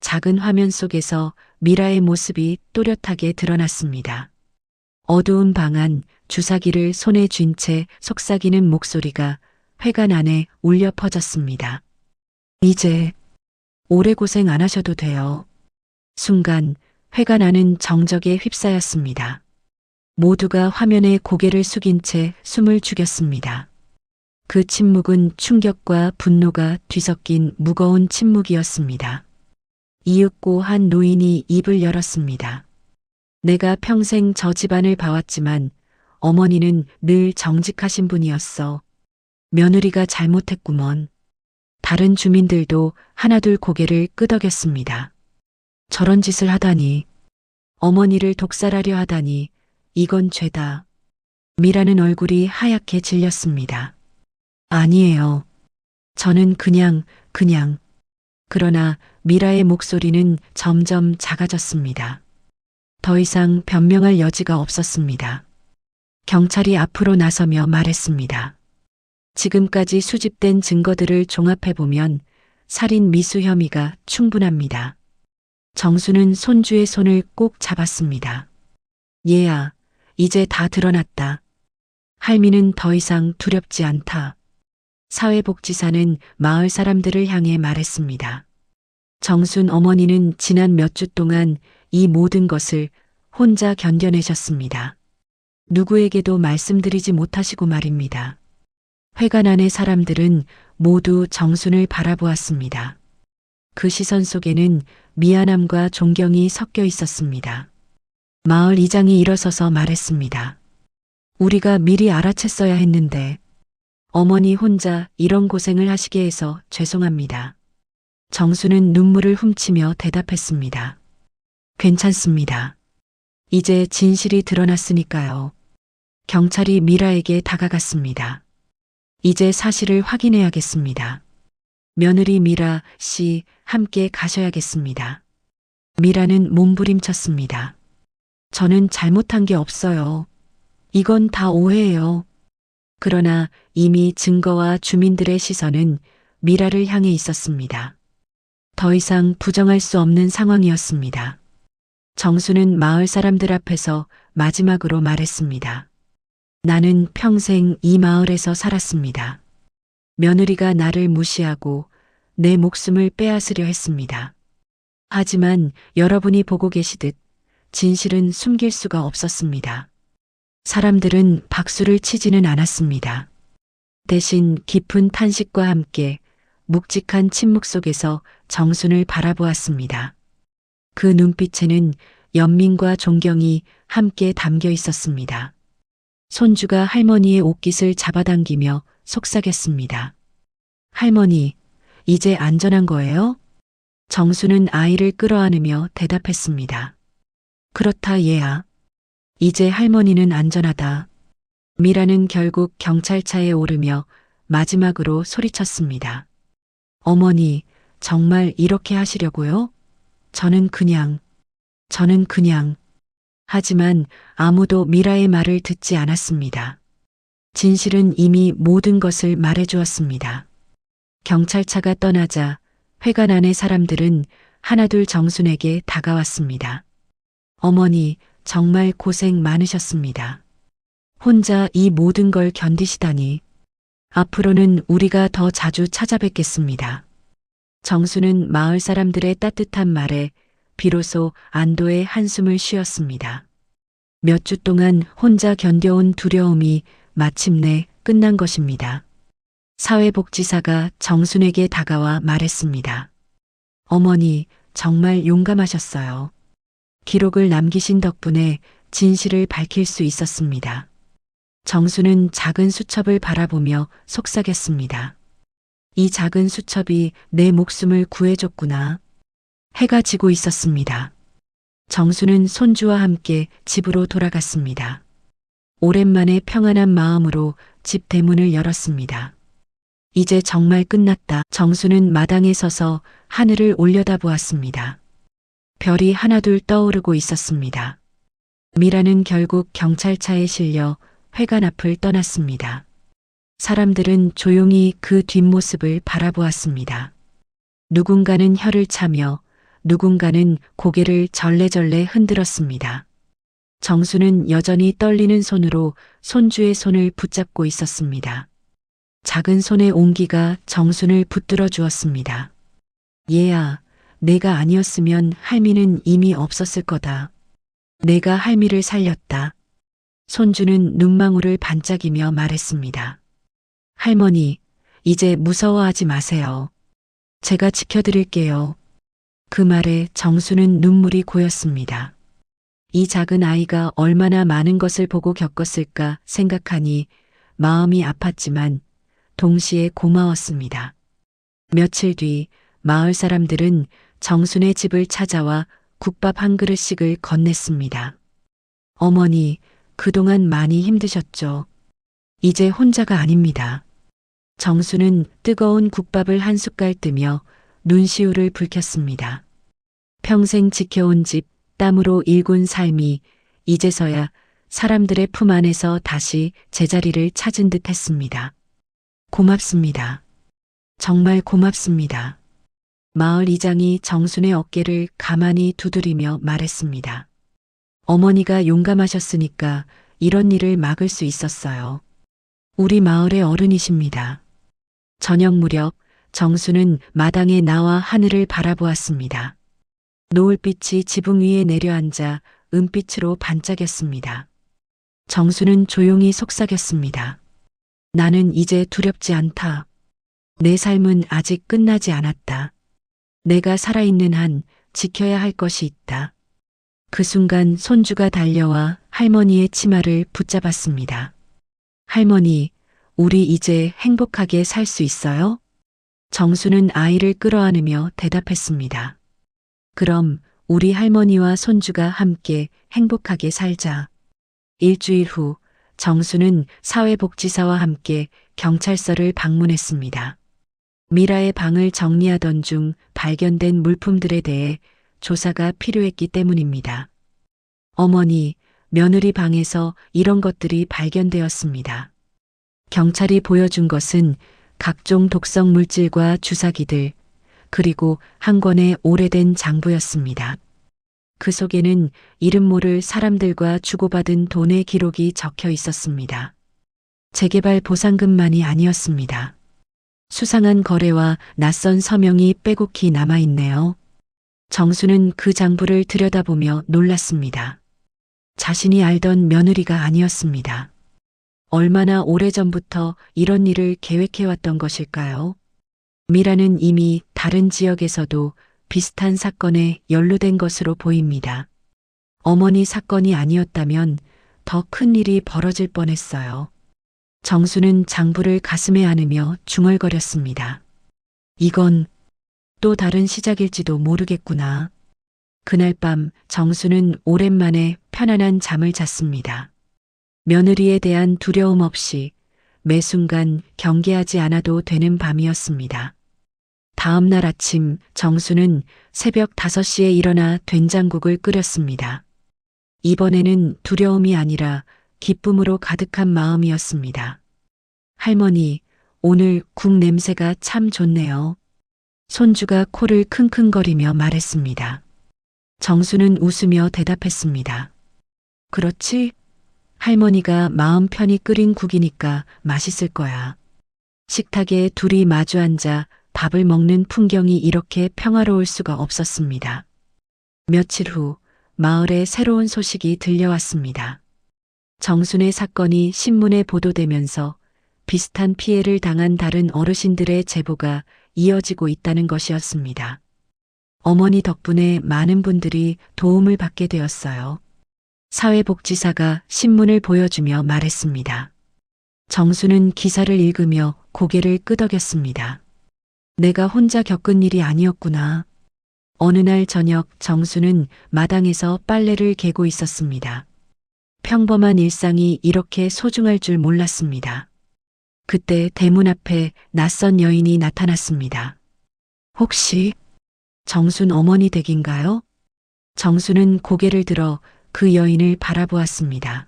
작은 화면 속에서 미라의 모습이 또렷하게 드러났습니다. 어두운 방 안 주사기를 손에 쥔 채 속삭이는 목소리가 회관 안에 울려 퍼졌습니다. 이제 오래 고생 안 하셔도 돼요. 순간 회관 안은 정적에 휩싸였습니다. 모두가 화면에 고개를 숙인 채 숨을 죽였습니다. 그 침묵은 충격과 분노가 뒤섞인 무거운 침묵이었습니다. 이윽고 한 노인이 입을 열었습니다. 내가 평생 저 집안을 봐왔지만 어머니는 늘 정직하신 분이었어. 며느리가 잘못했구먼. 다른 주민들도 하나둘 고개를 끄덕였습니다. 저런 짓을 하다니, 어머니를 독살하려 하다니, 이건 죄다. 미라는 얼굴이 하얗게 질렸습니다. 아니에요. 저는 그냥. 그러나 미라의 목소리는 점점 작아졌습니다. 더 이상 변명할 여지가 없었습니다. 경찰이 앞으로 나서며 말했습니다. 지금까지 수집된 증거들을 종합해보면 살인 미수 혐의가 충분합니다. 정수는 손주의 손을 꼭 잡았습니다. 얘야, 이제 다 드러났다. 할미는 더 이상 두렵지 않다. 사회복지사는 마을 사람들을 향해 말했습니다. 정순 어머니는 지난 몇 주 동안 이 모든 것을 혼자 견뎌내셨습니다. 누구에게도 말씀드리지 못하시고 말입니다. 회관 안의 사람들은 모두 정순을 바라보았습니다. 그 시선 속에는 미안함과 존경이 섞여 있었습니다. 마을 이장이 일어서서 말했습니다. 우리가 미리 알아챘어야 했는데 어머니 혼자 이런 고생을 하시게 해서 죄송합니다. 정수는 눈물을 훔치며 대답했습니다. 괜찮습니다. 이제 진실이 드러났으니까요. 경찰이 미라에게 다가갔습니다. 이제 사실을 확인해야겠습니다. 며느리 미라 씨 함께 가셔야겠습니다. 미라는 몸부림쳤습니다. 저는 잘못한 게 없어요. 이건 다 오해예요. 그러나 이미 증거와 주민들의 시선은 미라를 향해 있었습니다. 더 이상 부정할 수 없는 상황이었습니다. 정수는 마을 사람들 앞에서 마지막으로 말했습니다. 나는 평생 이 마을에서 살았습니다. 며느리가 나를 무시하고 내 목숨을 빼앗으려 했습니다. 하지만 여러분이 보고 계시듯 진실은 숨길 수가 없었습니다. 사람들은 박수를 치지는 않았습니다. 대신 깊은 탄식과 함께 묵직한 침묵 속에서 정순을 바라보았습니다. 그 눈빛에는 연민과 존경이 함께 담겨 있었습니다. 손주가 할머니의 옷깃을 잡아당기며 속삭였습니다. 할머니, 이제 안전한 거예요? 정수는 아이를 끌어안으며 대답했습니다. 그렇다 얘야. 이제 할머니는 안전하다. 미라는 결국 경찰차에 오르며 마지막으로 소리쳤습니다. 어머니, 정말 이렇게 하시려고요? 저는 그냥. 하지만 아무도 미라의 말을 듣지 않았습니다. 진실은 이미 모든 것을 말해주었습니다. 경찰차가 떠나자 회관 안의 사람들은 하나둘 정순에게 다가왔습니다. 어머니, 정말 고생 많으셨습니다. 혼자 이 모든 걸 견디시다니. 앞으로는 우리가 더 자주 찾아뵙겠습니다. 정수는 마을 사람들의 따뜻한 말에 비로소 안도의 한숨을 쉬었습니다. 몇 주 동안 혼자 견뎌온 두려움이 마침내 끝난 것입니다. 사회복지사가 정순에게 다가와 말했습니다. 어머니, 정말 용감하셨어요. 기록을 남기신 덕분에 진실을 밝힐 수 있었습니다. 정수는 작은 수첩을 바라보며 속삭였습니다. 이 작은 수첩이 내 목숨을 구해줬구나. 해가 지고 있었습니다. 정수는 손주와 함께 집으로 돌아갔습니다. 오랜만에 평안한 마음으로 집 대문을 열었습니다. 이제 정말 끝났다. 정수는 마당에 서서 하늘을 올려다보았습니다. 별이 하나둘 떠오르고 있었습니다. 미라는 결국 경찰차에 실려 회관 앞을 떠났습니다. 사람들은 조용히 그 뒷모습을 바라보았습니다. 누군가는 혀를 차며 누군가는 고개를 절레절레 흔들었습니다. 정수는 여전히 떨리는 손으로 손주의 손을 붙잡고 있었습니다. 작은 손의 온기가 정순을 붙들어 주었습니다. 얘야, 내가 아니었으면 할미는 이미 없었을 거다. 내가 할미를 살렸다. 손주는 눈망울을 반짝이며 말했습니다. 할머니, 이제 무서워하지 마세요. 제가 지켜드릴게요. 그 말에 정수는 눈물이 고였습니다. 이 작은 아이가 얼마나 많은 것을 보고 겪었을까 생각하니 마음이 아팠지만 동시에 고마웠습니다. 며칠 뒤 마을 사람들은 정순의 집을 찾아와 국밥 한 그릇씩을 건넸습니다. 어머니, 그동안 많이 힘드셨죠. 이제 혼자가 아닙니다. 정수는 뜨거운 국밥을 한 숟갈 뜨며 눈시울을 붉혔습니다. 평생 지켜온 집, 땀으로 일군 삶이 이제서야 사람들의 품 안에서 다시 제자리를 찾은 듯 했습니다. 고맙습니다. 정말 고맙습니다. 마을 이장이 정순의 어깨를 가만히 두드리며 말했습니다. 어머니가 용감하셨으니까 이런 일을 막을 수 있었어요. 우리 마을의 어른이십니다. 저녁 무렵 정수는 마당에 나와 하늘을 바라보았습니다. 노을빛이 지붕 위에 내려앉아 은빛으로 반짝였습니다. 정수는 조용히 속삭였습니다. 나는 이제 두렵지 않다. 내 삶은 아직 끝나지 않았다. 내가 살아있는 한 지켜야 할 것이 있다. 그 순간 손주가 달려와 할머니의 치마를 붙잡았습니다. 할머니, 우리 이제 행복하게 살 수 있어요? 정수는 아이를 끌어안으며 대답했습니다. 그럼 우리 할머니와 손주가 함께 행복하게 살자. 일주일 후 정수는 사회복지사와 함께 경찰서를 방문했습니다. 미라의 방을 정리하던 중 발견된 물품들에 대해 조사가 필요했기 때문입니다. 어머니, 며느리 방에서 이런 것들이 발견되었습니다. 경찰이 보여준 것은 각종 독성 물질과 주사기들, 그리고 한 권의 오래된 장부였습니다. 그 속에는 이름 모를 사람들과 주고받은 돈의 기록이 적혀 있었습니다. 재개발 보상금만이 아니었습니다. 수상한 거래와 낯선 서명이 빼곡히 남아있네요. 정수는 그 장부를 들여다보며 놀랐습니다. 자신이 알던 며느리가 아니었습니다. 얼마나 오래전부터 이런 일을 계획해왔던 것일까요? 미라는 이미 다른 지역에서도 비슷한 사건에 연루된 것으로 보입니다. 어머니 사건이 아니었다면 더 큰 일이 벌어질 뻔했어요. 정수는 장부를 가슴에 안으며 중얼거렸습니다. 이건 또 다른 시작일지도 모르겠구나. 그날 밤 정수는 오랜만에 편안한 잠을 잤습니다. 며느리에 대한 두려움 없이 매 순간 경계하지 않아도 되는 밤이었습니다. 다음 날 아침 정수는 새벽 5시에 일어나 된장국을 끓였습니다. 이번에는 두려움이 아니라 기쁨으로 가득한 마음이었습니다. 할머니, 오늘 국 냄새가 참 좋네요. 손주가 코를 킁킁거리며 말했습니다. 정수는 웃으며 대답했습니다. 그렇지? 할머니가 마음 편히 끓인 국이니까 맛있을 거야. 식탁에 둘이 마주 앉아 밥을 먹는 풍경이 이렇게 평화로울 수가 없었습니다. 며칠 후 마을에 새로운 소식이 들려왔습니다. 정순의 사건이 신문에 보도되면서 비슷한 피해를 당한 다른 어르신들의 제보가 이어지고 있다는 것이었습니다. 어머니 덕분에 많은 분들이 도움을 받게 되었어요. 사회복지사가 신문을 보여주며 말했습니다. 정수는 기사를 읽으며 고개를 끄덕였습니다. 내가 혼자 겪은 일이 아니었구나. 어느 날 저녁 정수는 마당에서 빨래를 개고 있었습니다. 평범한 일상이 이렇게 소중할 줄 몰랐습니다. 그때 대문 앞에 낯선 여인이 나타났습니다. 혹시 정순 어머니 댁인가요? 정수는 고개를 들어 그 여인을 바라보았습니다.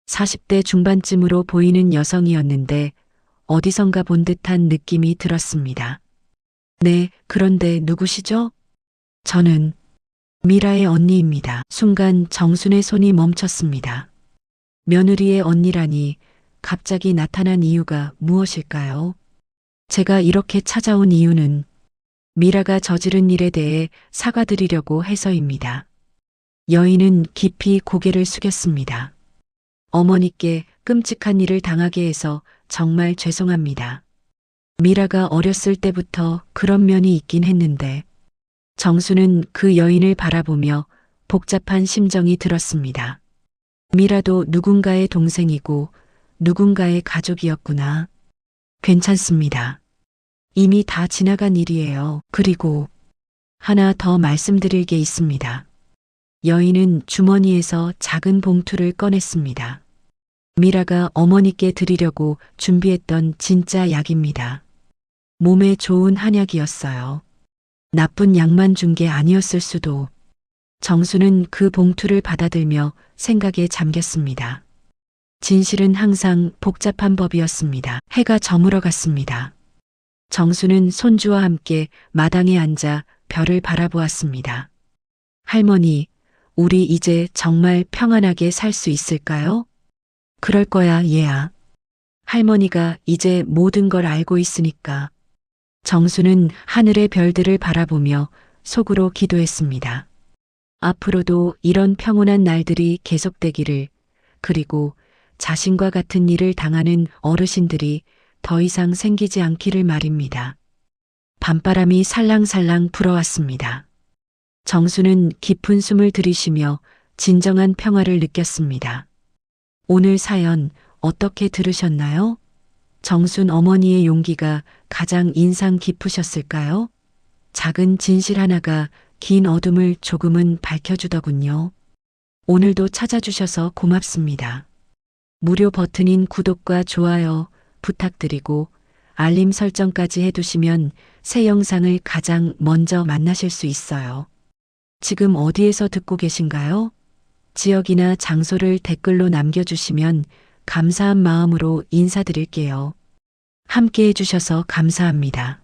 40대 중반쯤으로 보이는 여성이었는데 어디선가 본 듯한 느낌이 들었습니다. 네, 그런데 누구시죠? 저는 미라의 언니입니다. 순간 정순의 손이 멈췄습니다. 며느리의 언니라니 갑자기 나타난 이유가 무엇일까요? 제가 이렇게 찾아온 이유는 미라가 저지른 일에 대해 사과드리려고 해서입니다. 여인은 깊이 고개를 숙였습니다. 어머니께 끔찍한 일을 당하게 해서 정말 죄송합니다. 미라가 어렸을 때부터 그런 면이 있긴 했는데 정수는 그 여인을 바라보며 복잡한 심정이 들었습니다. 미라도 누군가의 동생이고 누군가의 가족이었구나. 괜찮습니다. 이미 다 지나간 일이에요. 그리고 하나 더 말씀드릴 게 있습니다. 여인은 주머니에서 작은 봉투를 꺼냈습니다. 미라가 어머니께 드리려고 준비했던 진짜 약입니다. 몸에 좋은 한약이었어요. 나쁜 약만 준 게 아니었을 수도. 정수는 그 봉투를 받아들며 생각에 잠겼습니다. 진실은 항상 복잡한 법이었습니다. 해가 저물어 갔습니다. 정수는 손주와 함께 마당에 앉아 별을 바라보았습니다. 할머니, 우리 이제 정말 평안하게 살 수 있을까요? 그럴 거야, 얘야. 할머니가 이제 모든 걸 알고 있으니까. 정수는 하늘의 별들을 바라보며 속으로 기도했습니다. 앞으로도 이런 평온한 날들이 계속되기를, 그리고 자신과 같은 일을 당하는 어르신들이 더 이상 생기지 않기를 말입니다. 밤바람이 살랑살랑 불어왔습니다. 정수는 깊은 숨을 들이쉬며 진정한 평화를 느꼈습니다. 오늘 사연 어떻게 들으셨나요? 정순 어머니의 용기가 가장 인상 깊으셨을까요? 작은 진실 하나가 긴 어둠을 조금은 밝혀주더군요. 오늘도 찾아주셔서 고맙습니다. 무료 버튼인 구독과 좋아요 부탁드리고 알림 설정까지 해두시면 새 영상을 가장 먼저 만나실 수 있어요. 지금 어디에서 듣고 계신가요? 지역이나 장소를 댓글로 남겨주시면 감사한 마음으로 인사드릴게요. 함께 해주셔서 감사합니다.